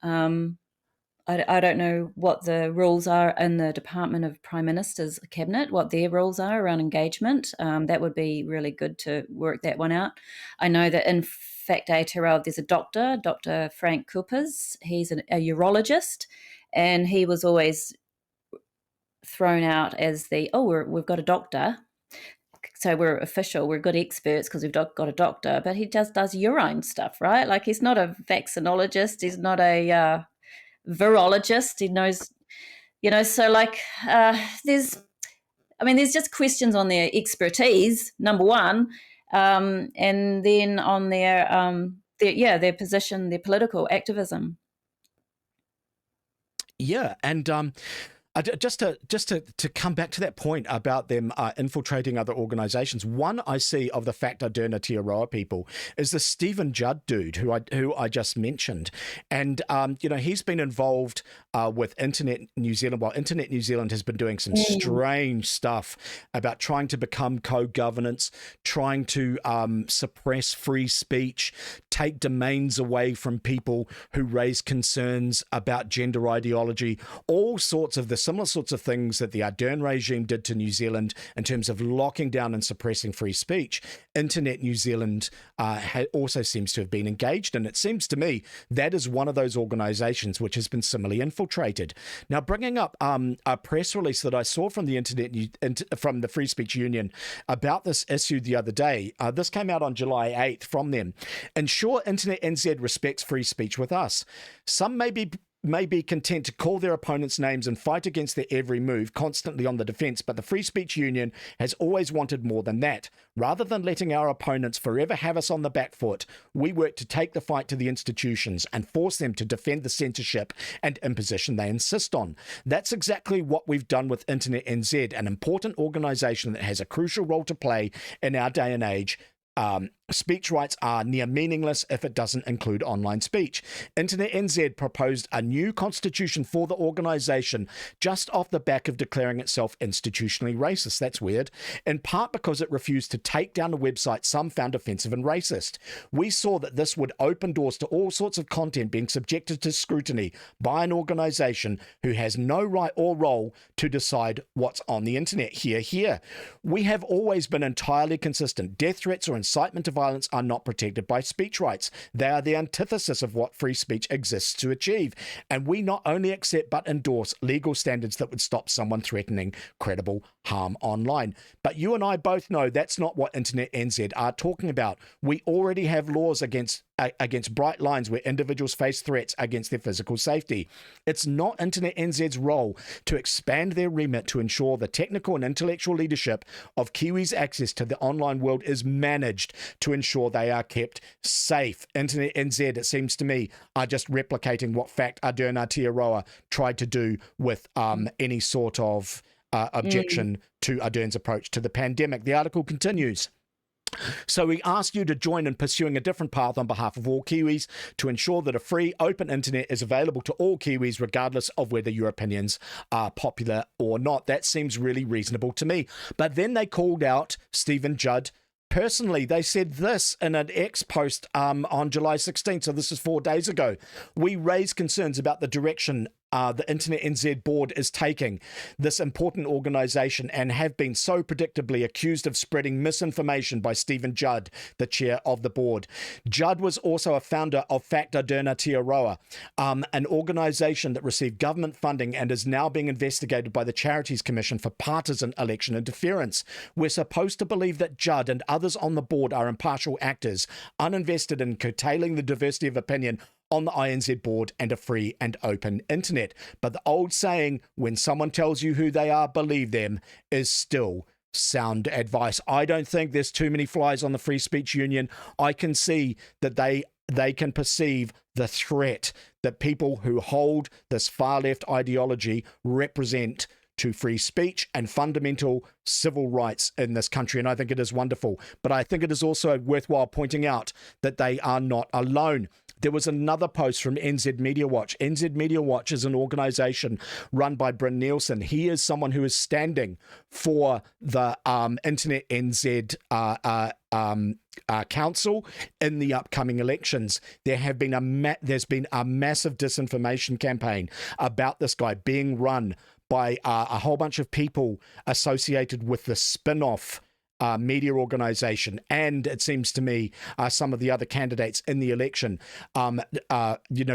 I don't know what the rules are in the Department of Prime Minister's cabinet, what their rules are around engagement. That would be really good to work that one out. I know that in Fact Aotearoa, there's a doctor, Dr. Frank Coopers. He's a urologist, and he was always thrown out as we've got a doctor. So we're official, we're good experts because we've got a doctor, but he just does urine stuff, right? Like, he's not a vaccinologist, he's not a virologist, he knows, you know, so like there's just questions on their expertise, number one. and then on their position, their political activism. Yeah, and just to come back to that point about them infiltrating other organizations, one I see of the Facta Derna Aotearoa people is the Stephen Judd dude who I just mentioned, and he's been involved with Internet New Zealand. While Internet New Zealand has been doing some strange stuff about trying to become co-governance, trying to suppress free speech, take domains away from people who raise concerns about gender ideology, all sorts of the similar sorts of things that the Ardern regime did to New Zealand in terms of locking down and suppressing free speech. Internet New Zealand also seems to have been engaged, and it seems to me that is one of those organizations which has been similarly infiltrated. Now, bringing up a press release that I saw from the from the Free Speech Union about this issue the other day, this came out on July 8th from them. Ensure Internet NZ respects free speech with us. Some may be content to call their opponents names and fight against their every move, constantly on the defense, but the Free Speech Union has always wanted more than that. Rather than letting our opponents forever have us on the back foot, we work to take the fight to the institutions and force them to defend the censorship and imposition they insist on. That's exactly what we've done with Internet NZ, an important organisation that has a crucial role to play in our day and age. Speech rights are near meaningless if it doesn't include online speech. Internet NZ proposed a new constitution for the organisation just off the back of declaring itself institutionally racist. That's weird. In part because it refused to take down a website some found offensive and racist. We saw that this would open doors to all sorts of content being subjected to scrutiny by an organisation who has no right or role to decide what's on the internet. Here. We have always been entirely consistent. Death threats or incitement to violence are not protected by speech rights. They are the antithesis of what free speech exists to achieve. And we not only accept but endorse legal standards that would stop someone threatening credible harm online. But you and I both know that's not what Internet NZ are talking about. We already have laws against bright lines where individuals face threats against their physical safety. It's not Internet NZ's role to expand their remit to ensure the technical and intellectual leadership of Kiwis' access to the online world is managed to ensure they are kept safe. Internet NZ, it seems to me, are just replicating what Facta Derna Aotearoa tried to do with any sort of objection to Ardern's approach to the pandemic. The article continues. So we ask you to join in pursuing a different path on behalf of all Kiwis to ensure that a free, open internet is available to all Kiwis, regardless of whether your opinions are popular or not. That seems really reasonable to me. But then they called out Stephen Judd personally. They said this in an X post on July 16th, so this is 4 days ago. We raised concerns about the direction the Internet NZ board is taking this important organisation and have been so predictably accused of spreading misinformation by Stephen Judd, the chair of the board. Judd was also a founder of Facta Derna Aotearoa, an organisation that received government funding and is now being investigated by the Charities Commission for partisan election interference. We're supposed to believe that Judd and others on the board are impartial actors, uninvested in curtailing the diversity of opinion on the INZ board and a free and open internet. But the old saying, when someone tells you who they are, believe them, is still sound advice. I don't think there's too many flies on the Free Speech Union. I can see that they can perceive the threat that people who hold this far left ideology represent to free speech and fundamental civil rights in this country. And I think it is wonderful. But I think it is also worthwhile pointing out that they are not alone. There was another post from NZ Media Watch. NZ Media Watch is an organisation run by Bryn Nielsen. He is someone who is standing for the Internet NZ council in the upcoming elections. There's been a massive disinformation campaign about this guy being run by a whole bunch of people associated with the spin-off media organisation, and it seems to me some of the other candidates in the election,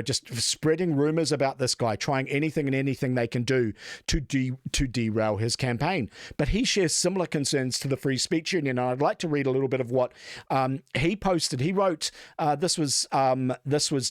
just spreading rumours about this guy, trying anything and anything they can do to derail his campaign. But he shares similar concerns to the Free Speech Union, and I'd like to read a little bit of what he posted. He wrote, this was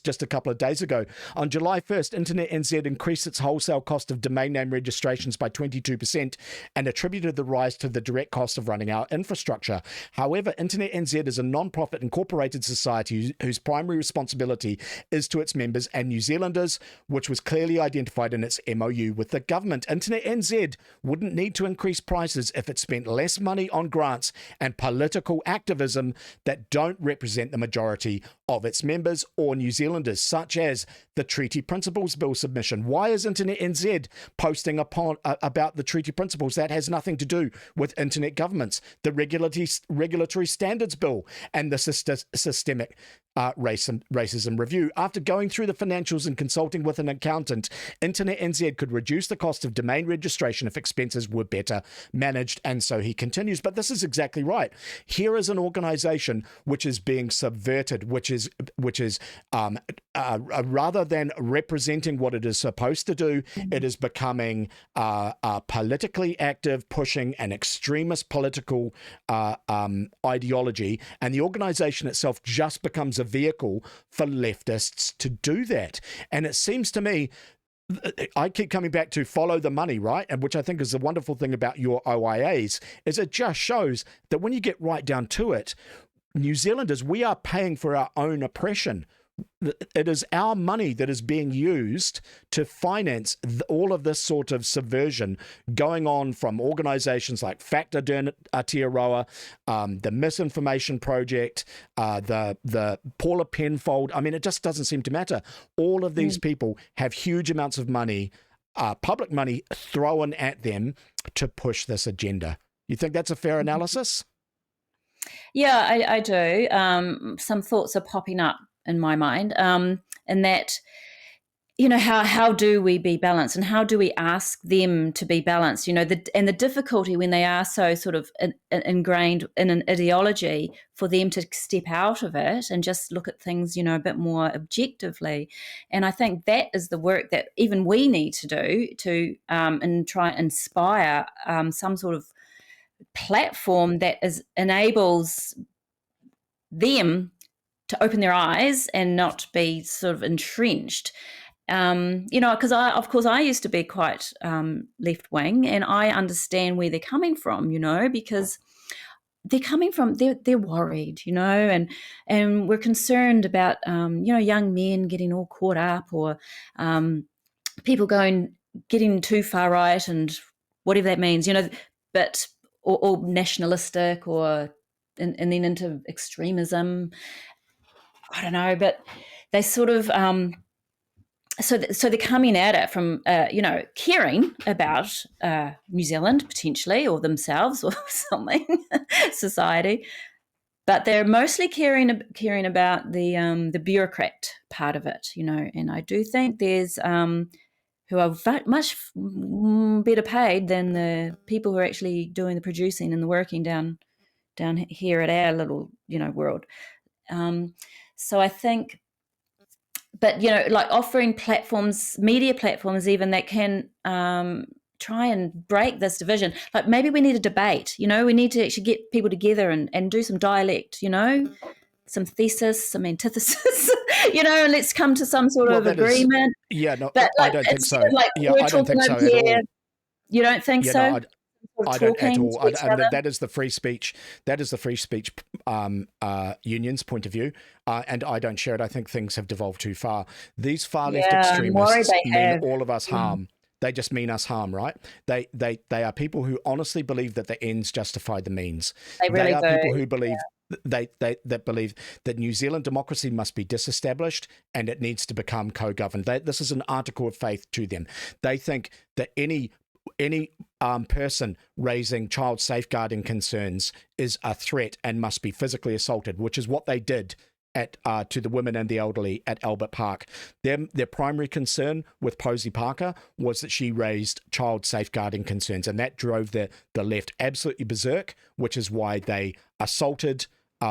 just a couple of days ago. On July 1st, Internet NZ increased its wholesale cost of domain name registrations by 22% and attributed the rise to the direct cost of running our infrastructure. However, Internet NZ is a non-profit incorporated society whose primary responsibility is to its members and New Zealanders, which was clearly identified in its MOU with the government. Internet NZ wouldn't need to increase prices if it spent less money on grants and political activism that don't represent the majority of its members or New Zealanders, such as the Treaty Principles Bill submission. Why is Internet NZ posting about the Treaty Principles? That has nothing to do with internet governments. The Regulatory Standards Bill and the Systemic Racism Review. After going through the financials and consulting with an accountant, Internet NZ could reduce the cost of domain registration if expenses were better managed. And so he continues. But this is exactly right. Here is an organization which is being subverted, which is rather than representing what it is supposed to do, it is becoming politically active, pushing an extremist political ideology, and the organization itself just becomes a vehicle for leftists to do that. And it seems to me, I keep coming back to follow the money, right? And which I think is the wonderful thing about your OIAs, is it just shows that when you get right down to it, New Zealanders, we are paying for our own oppression. It is our money that is being used to finance all of this sort of subversion going on from organisations like Factor Aotearoa, the Misinformation Project, the Paula Penfold. I mean, it just doesn't seem to matter. All of these people have huge amounts of money, public money, thrown at them to push this agenda. You think that's a fair analysis? Yeah, I do. Some thoughts are popping up in my mind, and that, you know, how do we be balanced, and how do we ask them to be balanced? You know, the difficulty when they are so sort of ingrained in an ideology, for them to step out of it and just look at things, you know, a bit more objectively. And I think that is the work that even we need to do to and try and inspire some sort of platform that enables them to open their eyes and not be sort of entrenched. You know, because I used to be quite left wing, and I understand where they're coming from, you know, because they're coming from, they're worried, you know, and we're concerned about, you know, young men getting all caught up, or people getting too far right, and whatever that means, you know, but or nationalistic, or and then into extremism. I don't know, but they sort of so they're coming at it from you know, caring about New Zealand potentially, or themselves, or something, society, but they're mostly caring about the bureaucrat part of it, you know. And I do think there's who are much better paid than the people who are actually doing the producing and the working down here at our little, you know, world. So I think, but, you know, like offering platforms, media platforms even, that can try and break this division. Like maybe we need a debate, you know, we need to actually get people together and do some dialect, you know, some thesis, some antithesis, you know, and let's come to some sort of agreement. No, but like, I don't think so. Like I don't think so at all. You don't think so? No, I don't at all. That is the free speech. That is the free speech union's point of view, and I don't share it. I think things have devolved too far. These far left extremists mean all of us harm. They just mean us harm, right? They are people who honestly believe that the ends justify the means. They are people who believe. That believe that New Zealand democracy must be disestablished and it needs to become co-governed. This is an article of faith to them. They think that any person raising child safeguarding concerns is a threat and must be physically assaulted, which is what they did to the women and the elderly at Albert Park. Their primary concern with Posey Parker was that she raised child safeguarding concerns, and that drove the left absolutely berserk, which is why they assaulted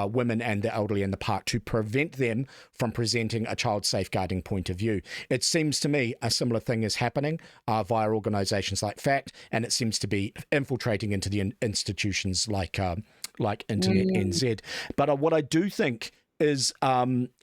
women and the elderly in the park to prevent them from presenting a child safeguarding point of view. It seems to me a similar thing is happening via organisations like FACT, and it seems to be infiltrating into the institutions like Internet NZ. But what I do think is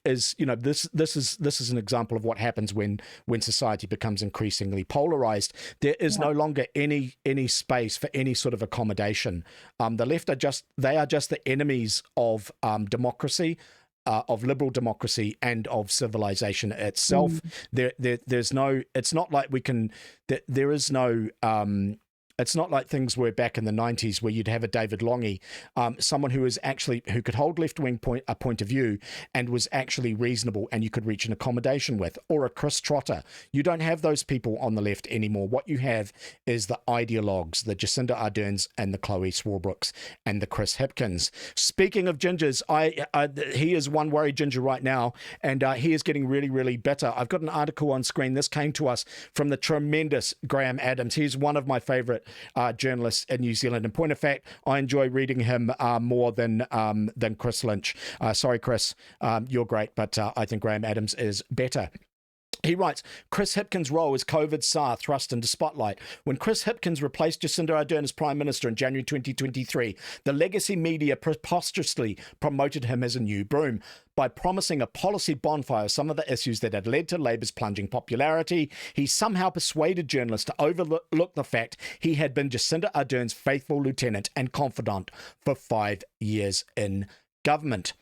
this is an example of what happens when society becomes increasingly polarized. There is no longer any space for any sort of accommodation. The left are just the enemies of democracy, of liberal democracy, and of civilization itself. There's no. It's not like we can. There is no. It's not like things were back in the 90s where you'd have a David Longy, someone who could hold left-wing point of view and was actually reasonable and you could reach an accommodation with, or a Chris Trotter. You don't have those people on the left anymore. What you have is the ideologues, the Jacinda Arderns and the Chloe Swarbrooks and the Chris Hipkins. Speaking of gingers, he is one worried ginger right now, and he is getting really, really bitter. I've got an article on screen. This came to us from the tremendous Graham Adams. He's one of my favourite journalists in New Zealand. In point of fact, I enjoy reading him more than Chris Lynch. Sorry, Chris, you're great, but I think Graham Adams is better. He writes, Chris Hipkins' role as COVID SAR thrust into spotlight. When Chris Hipkins replaced Jacinda Ardern as Prime Minister in January 2023, the legacy media preposterously promoted him as a new broom. By promising a policy bonfire of some of the issues that had led to Labour's plunging popularity, he somehow persuaded journalists to overlook the fact he had been Jacinda Ardern's faithful lieutenant and confidant for 5 years in government.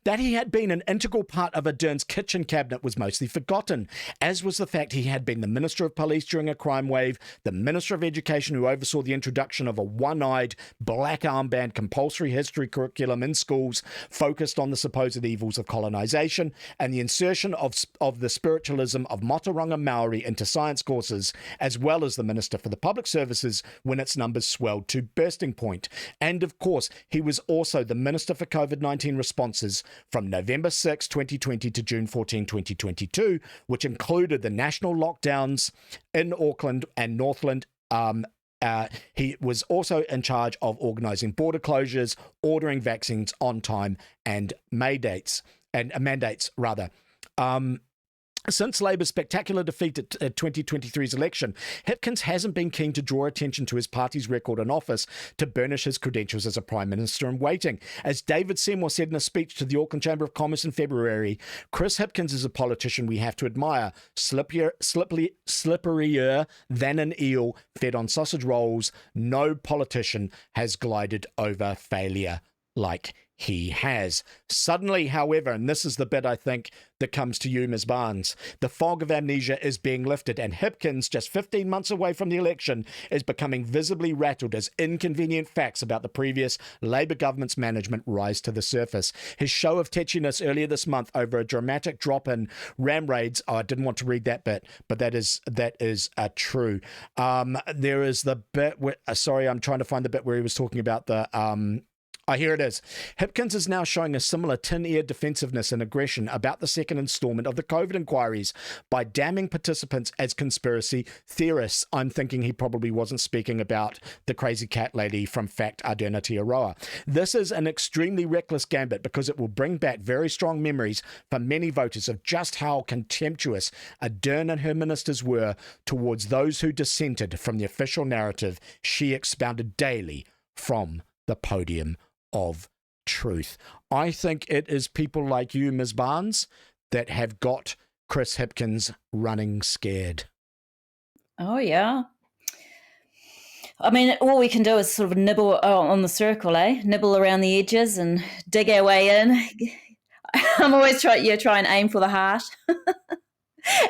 That he had been an integral part of Ardern's kitchen cabinet was mostly forgotten, as was the fact he had been the Minister of Police during a crime wave, the Minister of Education who oversaw the introduction of a one-eyed, black armband compulsory history curriculum in schools focused on the supposed evils of colonisation, and the insertion of the spiritualism of Motoranga Maori into science courses, as well as the Minister for the Public Services when its numbers swelled to bursting point. And of course, he was also the Minister for COVID-19 responses from November 6, 2020 to June 14, 2022, which included the national lockdowns in Auckland and Northland. He was also in charge of organising border closures, ordering vaccines on time, and mandates. Since Labour's spectacular defeat at 2023's election, Hipkins hasn't been keen to draw attention to his party's record in office to burnish his credentials as a Prime Minister in waiting. As David Seymour said in a speech to the Auckland Chamber of Commerce in February, Chris Hipkins is a politician we have to admire, slipperier than an eel fed on sausage rolls. No politician has glided over failure like he has. Suddenly, however, and this is the bit I think that comes to you, Ms. Barnes, the fog of amnesia is being lifted, and Hipkins, just 15 months away from the election, is becoming visibly rattled as inconvenient facts about the previous Labour government's management rise to the surface. His show of tetchiness earlier this month over a dramatic drop in ram raids, I didn't want to read that bit, but that is true. There is the bit where, sorry, I'm trying to find the bit where he was talking about the here it is. Hipkins is now showing a similar tin-eared defensiveness and aggression about the second instalment of the COVID inquiries by damning participants as conspiracy theorists. I'm thinking he probably wasn't speaking about the crazy cat lady from Fact, Ardern Aotearoa. This is an extremely reckless gambit because it will bring back very strong memories for many voters of just how contemptuous Ardern and her ministers were towards those who dissented from the official narrative she expounded daily from the podium of truth. I think it is people like you, Ms. Barnes, that have got Chris Hipkins running scared. Oh, yeah. I mean, all we can do is sort of nibble on the circle, nibble around the edges and dig our way in. I'm always try and aim for the heart.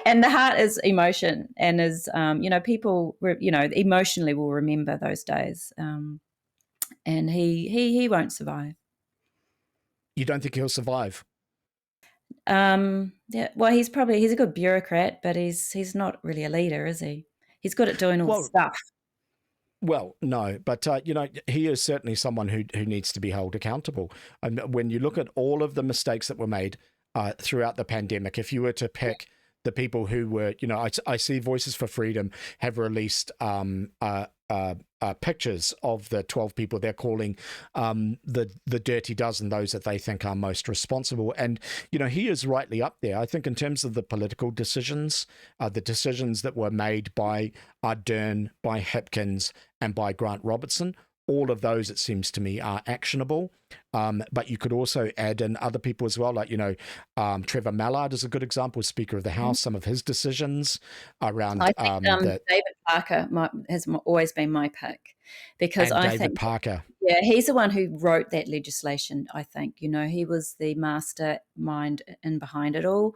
And the heart is emotion, and is, people, emotionally will remember those days. And he won't survive. You don't think he'll survive? Yeah. Well, he's a good bureaucrat, but he's not really a leader, is he? He's good at doing all the stuff. Well, no, but he is certainly someone who needs to be held accountable. And when you look at all of the mistakes that were made throughout the pandemic, if you were to pick the people who were, I see Voices for Freedom have released pictures of the 12 people they're calling the dirty dozen, those that they think are most responsible. And, he is rightly up there. I think in terms of the political decisions, the decisions that were made by Ardern, by Hipkins, and by Grant Robertson, all of those, it seems to me, are actionable. But you could also add in other people as well, like, Trevor Mallard is a good example, Speaker of the House. Some of his decisions around I think David Parker has always been my pick, because and I David think, Parker. yeah, he's the one who wrote that legislation. I think, he was the mastermind in behind it all.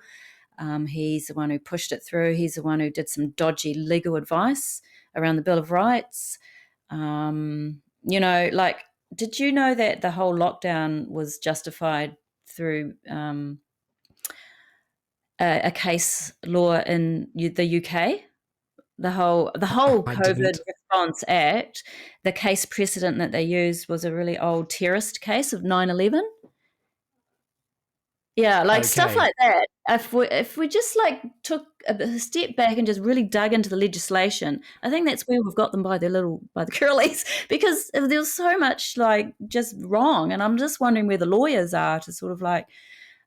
He's the one who pushed it through. He's the one who did some dodgy legal advice around the Bill of Rights. Like, did you know that the whole lockdown was justified through a case law in the UK? The whole I COVID didn't. Response Act, the case precedent that they used was a really old terrorist case of 9/11. Yeah, like stuff Okay. like that. If we just like took a step back and just really dug into the legislation, I think that's where we've got them by the curlies, because there's so much like just wrong, and I'm just wondering where the lawyers are to sort of like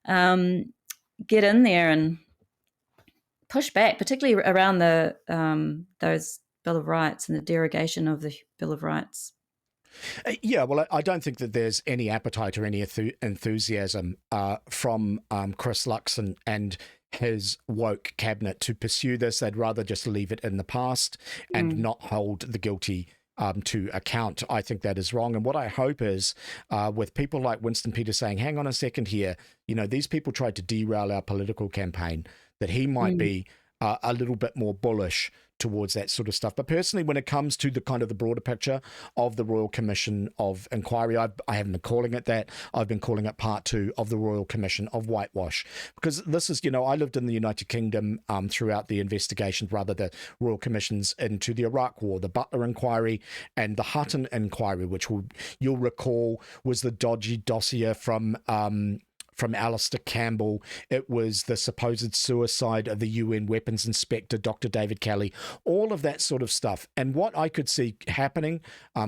get in there and push back, particularly around the those Bill of Rights and the derogation of the Bill of Rights. Yeah, well, I don't think that there's any appetite or any enthusiasm from Chris Luxon and his woke cabinet to pursue this. They'd rather just leave it in the past and not hold the guilty to account. I think that is wrong. And what I hope is with people like Winston Peters saying, hang on a second here, these people tried to derail our political campaign, that he might be a little bit more bullish towards that sort of stuff. But personally, when it comes to the kind of the broader picture of the Royal Commission of Inquiry, I haven't been calling it that. I've been calling it part 2 of the Royal Commission of Whitewash, because this is, I lived in the United Kingdom throughout the investigations, the Royal Commissions into the Iraq War, the Butler Inquiry and the Hutton Inquiry, which you'll recall was the dodgy dossier from Alistair Campbell. It was the supposed suicide of the UN weapons inspector, Dr. David Kelly, all of that sort of stuff. And what I could see happening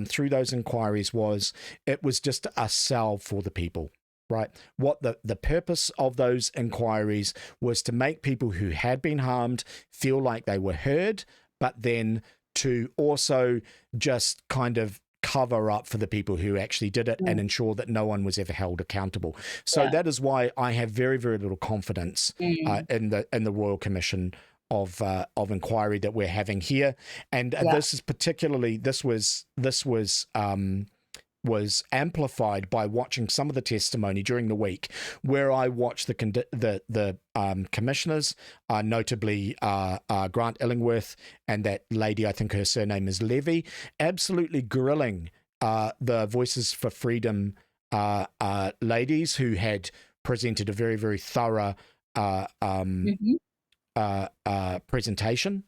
through those inquiries was it was just a salve for the people. Right. What the purpose of those inquiries was to make people who had been harmed feel like they were heard, but then to also just kind of cover up for the people who actually did it and ensure that no one was ever held accountable. So that is why I have very, very little confidence in the Royal Commission of Inquiry that we're having here. And this is particularly was amplified by watching some of the testimony during the week, where I watched the commissioners, notably Grant Illingworth and that lady, I think her surname is Levy, absolutely grilling the Voices for Freedom ladies who had presented a very, very thorough presentation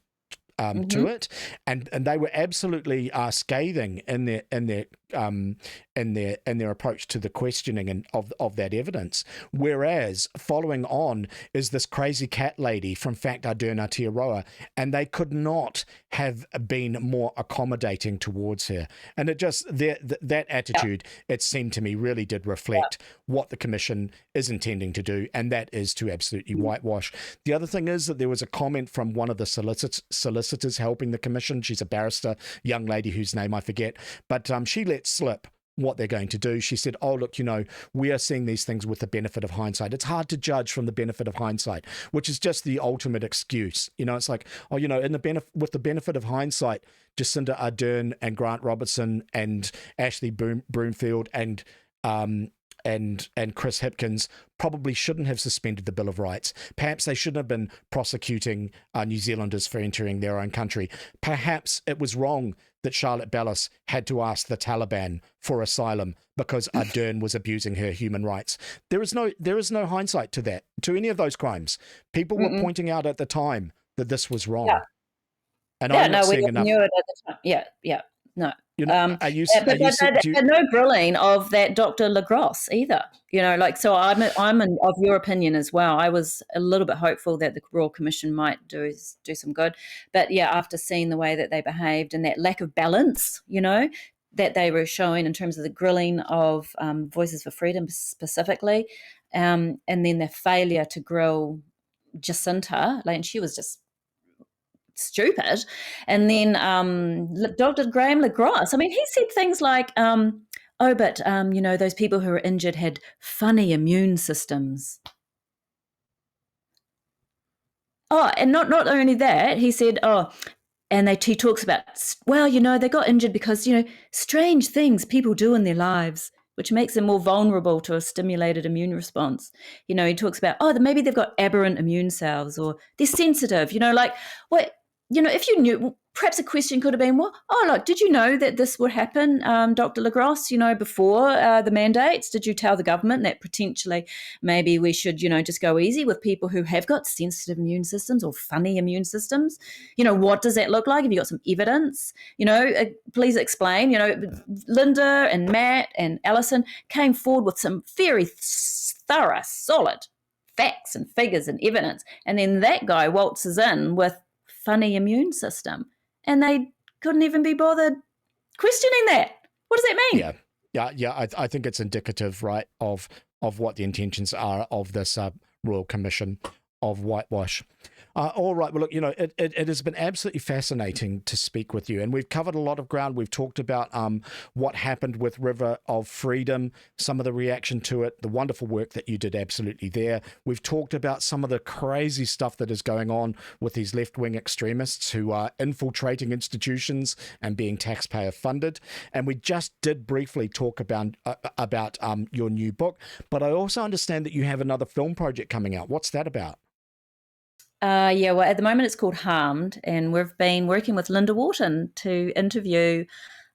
to it, and they were absolutely scathing in their approach to the questioning and of that evidence. Whereas following on is this crazy cat lady from Fact Ardern Aotearoa, and they could not have been more accommodating towards her. And it just that attitude, it seemed to me, really did reflect what the commission is intending to do, and that is to absolutely whitewash. The other thing is that there was a comment from one of the solicitors helping the commission. She's a barrister, young lady whose name I forget, but she let slip what they're going to do. She said, oh, look, we are seeing these things with the benefit of hindsight. It's hard to judge from the benefit of hindsight, which is just the ultimate excuse. It's like, oh, with the benefit of hindsight, Jacinda Ardern and Grant Robertson and Ashley Broomfield and Chris Hipkins probably shouldn't have suspended the Bill of Rights. Perhaps they shouldn't have been prosecuting New Zealanders for entering their own country. Perhaps it was wrong that Charlotte Bellis had to ask the Taliban for asylum because Ardern was abusing her human rights. There is no hindsight to that, to any of those crimes. People were pointing out at the time that this was wrong. Yeah. And I'm not seeing enough. Knew it at the time. Yeah. No. But no grilling of that Dr. Lagrosse either. So I'm of your opinion as well. I was a little bit hopeful that the Royal Commission might do some good, but after seeing the way that they behaved and that lack of balance, that they were showing in terms of the grilling of Voices for Freedom specifically, and then the failure to grill Jacinta, and she was just stupid. And then Dr. Graham LaGrosse, I mean, he said things like, but those people who were injured had funny immune systems. Oh, and not only that, he said, and he talks about, well, they got injured because, strange things people do in their lives, which makes them more vulnerable to a stimulated immune response. He talks about, maybe they've got aberrant immune cells, or they're sensitive, what, if you knew, perhaps a question could have been, well, did you know that this would happen, Dr. LaGrosse, before the mandates? Did you tell the government that potentially maybe we should, just go easy with people who have got sensitive immune systems or funny immune systems? What does that look like? Have you got some evidence? Please explain. Linda and Matt and Alison came forward with some very thorough, solid facts and figures and evidence. And then that guy waltzes in with funny immune system, and they couldn't even be bothered questioning that. What does that mean? Yeah. I think it's indicative, right, of what the intentions are of this Royal Commission of whitewash. All right. Well, look, it has been absolutely fascinating to speak with you, and we've covered a lot of ground. We've talked about what happened with River of Freedom, some of the reaction to it, the wonderful work that you did absolutely there. We've talked about some of the crazy stuff that is going on with these left-wing extremists who are infiltrating institutions and being taxpayer funded. And we just did briefly talk about your new book, but I also understand that you have another film project coming out. What's that about? Well, at the moment it's called Harmed, and we've been working with Linda Wharton to interview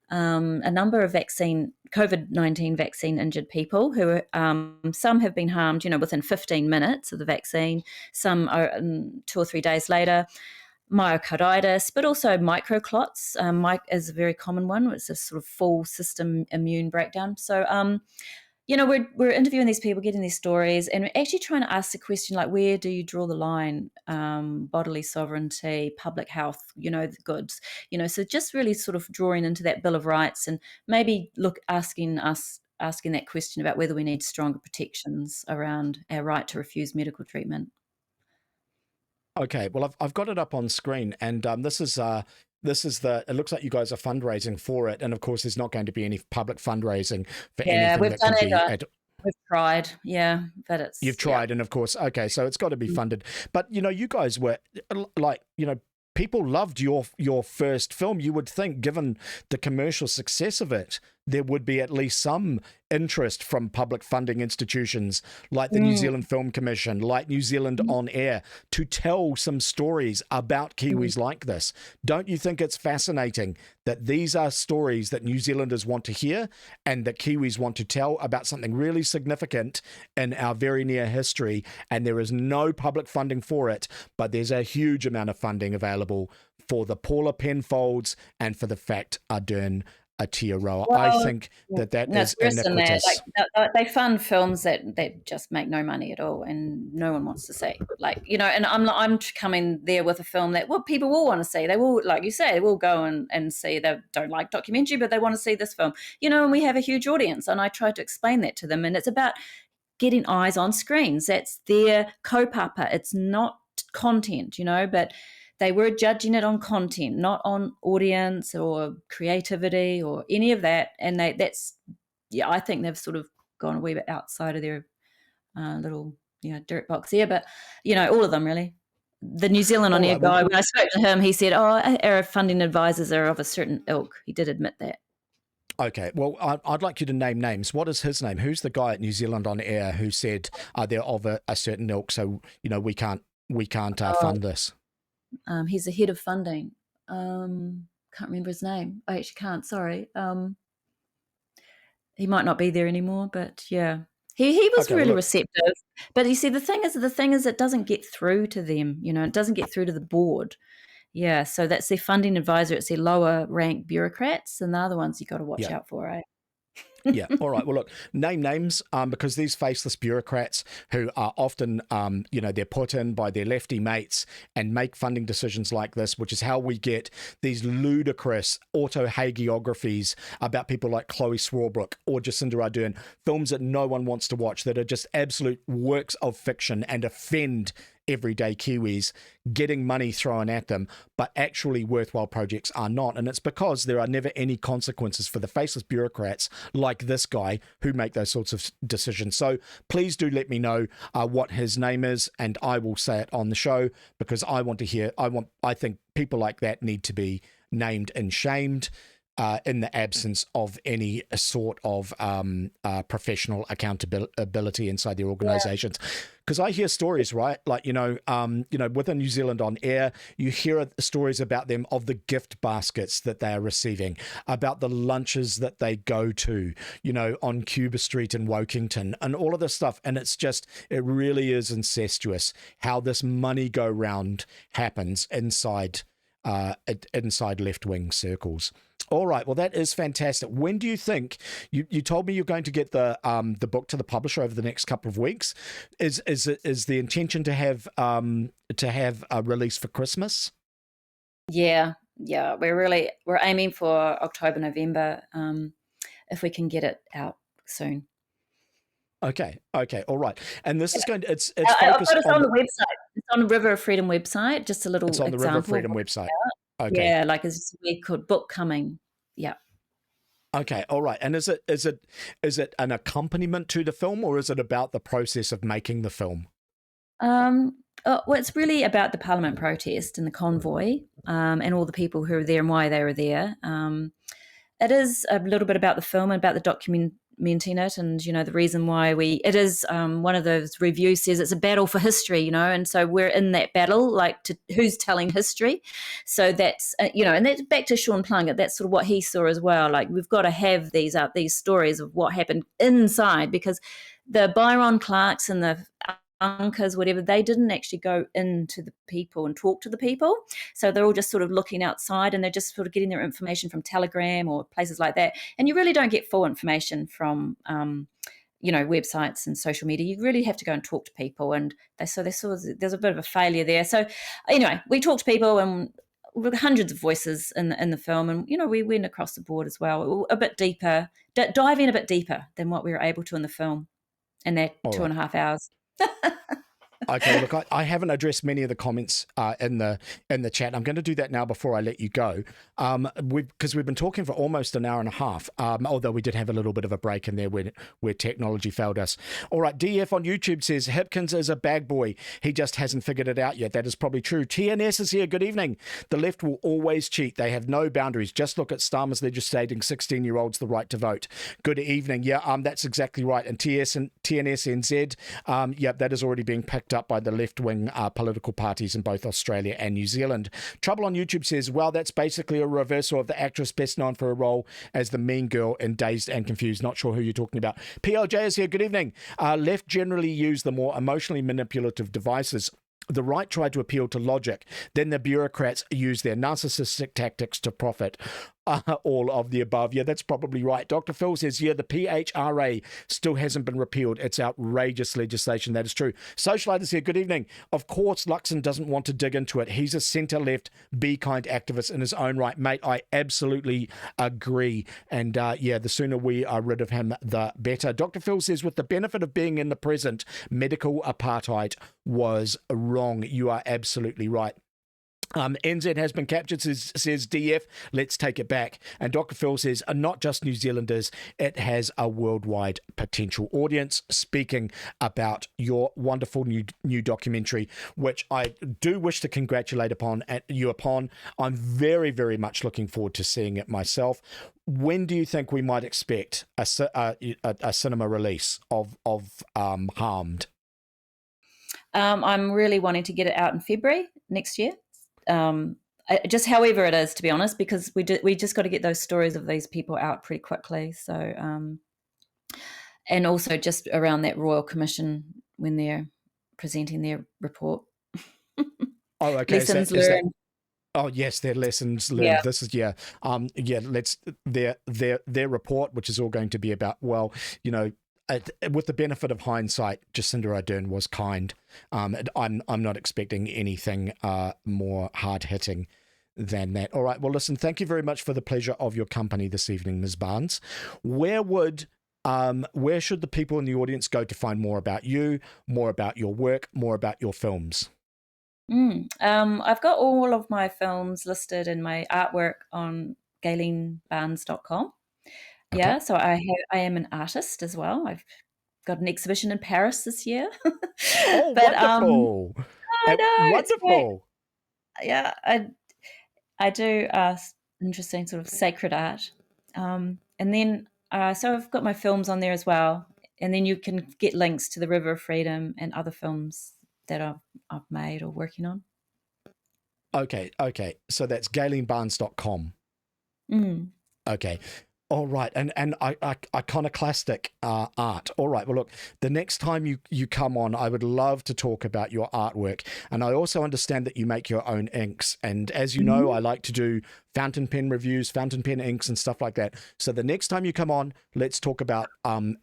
a number of COVID-19 vaccine injured people who some have been harmed, within 15 minutes of the vaccine, some are 2 or 3 days later, myocarditis, but also microclots. Is a very common one. It's a sort of full system immune breakdown. So, we're interviewing these people, getting these stories, and we're actually trying to ask the question, like, where do you draw the line? Bodily sovereignty, public health, the goods, so just really sort of drawing into that Bill of Rights, and maybe asking that question about whether we need stronger protections around our right to refuse medical treatment. Okay, well, I've got it up on screen, and this is it looks like you guys are fundraising for it, and of course there's not going to be any public fundraising for anything we've that done could it. We've tried, but it's... You've tried, and of course, okay, so it's got to be funded. But, you guys were, like, people loved your first film. You would think, given the commercial success of it, there would be at least some interest from public funding institutions like the New Zealand Film Commission, like New Zealand On Air, to tell some stories about Kiwis like this. Don't you think it's fascinating that these are stories that New Zealanders want to hear and that Kiwis want to tell about something really significant in our very near history, and there is no public funding for it, but there's a huge amount of funding available for the Paula Penfolds and for the Fact Ardern Aotearoa. Well, I think that is iniquitous. They fund films that just make no money at all, and no one wants to see. And I'm coming there with a film that people will want to see. They will, like you say, they will go and see. They don't like documentary, but they want to see this film. And we have a huge audience, and I try to explain that to them. And it's about getting eyes on screens. That's their kaupapa. It's not content, but they were judging it on content, not on audience or creativity or any of that. And I think they've sort of gone a wee bit outside of their little, dirt box there. But, all of them really. The New Zealand On Air guy, when I spoke to him, he said, our funding advisors are of a certain ilk. He did admit that. Okay, well, I'd like you to name names. What is his name? Who's the guy at New Zealand On Air who said they're of a certain ilk, so, we can't fund this? He's the head of funding. Can't remember his name. I actually can't. Sorry. He might not be there anymore, but yeah, he was really receptive. But you see, the thing is, it doesn't get through to them. It doesn't get through to the board. Yeah, so that's their funding advisor. It's their lower rank bureaucrats, and they're the ones you got to watch out for, right? Yeah. All right. Well, look, name names, because these faceless bureaucrats who are often, they're put in by their lefty mates and make funding decisions like this, which is how we get these ludicrous auto-hagiographies about people like Chloe Swarbrick or Jacinda Ardern, films that no one wants to watch, that are just absolute works of fiction and offend everyday Kiwis getting money thrown at them, but actually worthwhile projects are not. And it's because there are never any consequences for the faceless bureaucrats like this guy who make those sorts of decisions. So please do let me know what his name is, and I will say it on the show, because I want to hear, I think people like that need to be named and shamed in the absence of any sort of professional accountability inside their organizations. Because I hear stories, right? Like, within New Zealand On Air, you hear stories about them, of the gift baskets that they are receiving, about the lunches that they go to, on Cuba Street in Wokington, and all of this stuff. And it's just, it really is incestuous how this money go round happens inside left-wing circles. All right, well, that is fantastic. When do you think, you told me you're going to get the book to the publisher over the next couple of weeks? Is the intention to have a release for Christmas? Yeah, we're aiming for October, November, if we can get it out soon. Okay, all right. And this is going to, it's focused on the website. It's on the River of Freedom website. Just a little It's on the example River of Freedom website. Okay. Yeah, like it's we could book coming. Yeah. Okay, all right. And is it an accompaniment to the film, or is it about the process of making the film? Well, it's really about the Parliament protest and the convoy, and all the people who are there and why they were there. It is a little bit about the film and about the documenting it, and the reason why it is one of those reviews says it's a battle for history, and so we're in that battle, like to who's telling history. So that's and that's back to Sean Plunkett. That's sort of what he saw as well. Like, we've got to have these stories of what happened inside, because the Byron Clarks and the Uncas, whatever, they didn't actually go into the people and talk to the people. So they're all just sort of looking outside, and they're just sort of getting their information from Telegram or places like that. And you really don't get full information from, websites and social media. You really have to go and talk to people. And there's a bit of a failure there. So anyway, we talk to people, and with hundreds of voices in the film, and we went across the board as well, a bit deeper, dive in a bit deeper than what we were able to in the film in that 2.5 hours. Okay, look, I haven't addressed many of the comments in the chat. I'm going to do that now before I let you go, because we've been talking for almost an hour and a half, although we did have a little bit of a break in there where technology failed us. All right, DF on YouTube says, Hipkins is a bag boy. He just hasn't figured it out yet. That is probably true. TNS is here. Good evening. The left will always cheat. They have no boundaries. Just look at Starmer's legislating 16-year-olds the right to vote. Good evening. Yeah, that's exactly right. And TNSNZ, that is already being picked up by the left-wing political parties in both Australia and New Zealand. Trouble on YouTube says, well, that's basically a reversal of the actress best known for her role as the mean girl in Dazed and Confused. Not sure who you're talking about. PLJ is here. Good evening. Left generally use the more emotionally manipulative devices. The right tried to appeal to logic. Then the bureaucrats use their narcissistic tactics to profit. All of the above. Yeah, that's probably right. Dr. Phil says, the PHRA still hasn't been repealed. It's outrageous legislation. That is true. Socialite is here. Good evening. Of course, Luxon doesn't want to dig into it. He's a centre-left, be-kind activist in his own right. Mate, I absolutely agree. And the sooner we are rid of him, the better. Dr. Phil says, with the benefit of being in the present, medical apartheid was wrong. You are absolutely right. NZ has been captured, says DF. Let's take it back. And Dr. Phil says, not just New Zealanders, it has a worldwide potential audience. Speaking about your wonderful new documentary, which I do wish to congratulate you upon. I'm very, very much looking forward to seeing it myself. When do you think we might expect a cinema release of Harmed? I'm really wanting to get it out in February next year. Just however it is, to be honest, because we just got to get those stories of these people out pretty quickly. So, and also just around that Royal Commission when they're presenting their report. Oh, okay. Lessons learned. Oh yes, their lessons learned. Yeah. This is let's their report, which is all going to be about, well, with the benefit of hindsight, Jacinda Ardern was kind. I'm not expecting anything more hard hitting than that. All right. Well, listen. Thank you very much for the pleasure of your company this evening, Ms. Barnes. Where should the people in the audience go to find more about you, more about your work, more about your films? I've got all of my films listed and my artwork on GayleneBarnes.com. Okay. Yeah, so I am an artist as well. I've got an exhibition in Paris this year. Oh, But wonderful. I know it's great. Wonderful. Yeah, I do interesting sort of sacred art, and then so I've got my films on there as well, and then you can get links to the River of Freedom and other films that I've made or working on. Okay. So that's GayleneBarnes.com. Okay. All right. And iconoclastic art. All right. Well, look, the next time you come on, I would love to talk about your artwork. And I also understand that you make your own inks. And as you know, I like to do fountain pen reviews, fountain pen inks and stuff like that. So the next time you come on, let's talk about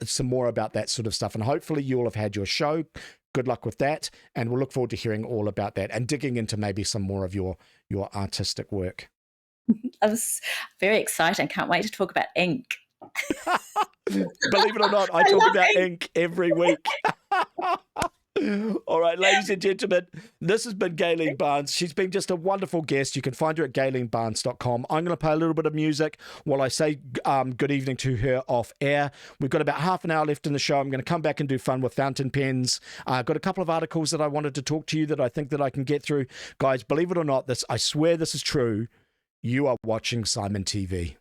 some more about that sort of stuff. And hopefully you'll have had your show. Good luck with that. And we'll look forward to hearing all about that and digging into maybe some more of your artistic work. I was very excited. I can't wait to talk about ink. Believe it or not, I talk about ink every week. All right, ladies and gentlemen, this has been Gaylene Barnes. She's been just a wonderful guest. You can find her at GayleneBarnes.com. I'm going to play a little bit of music while I say good evening to her off air. We've got about half an hour left in the show. I'm going to come back and do fun with fountain pens. I've got a couple of articles that I wanted to talk to you that I think that I can get through. Guys, believe it or not, I swear this is true. You are watching Simon TV.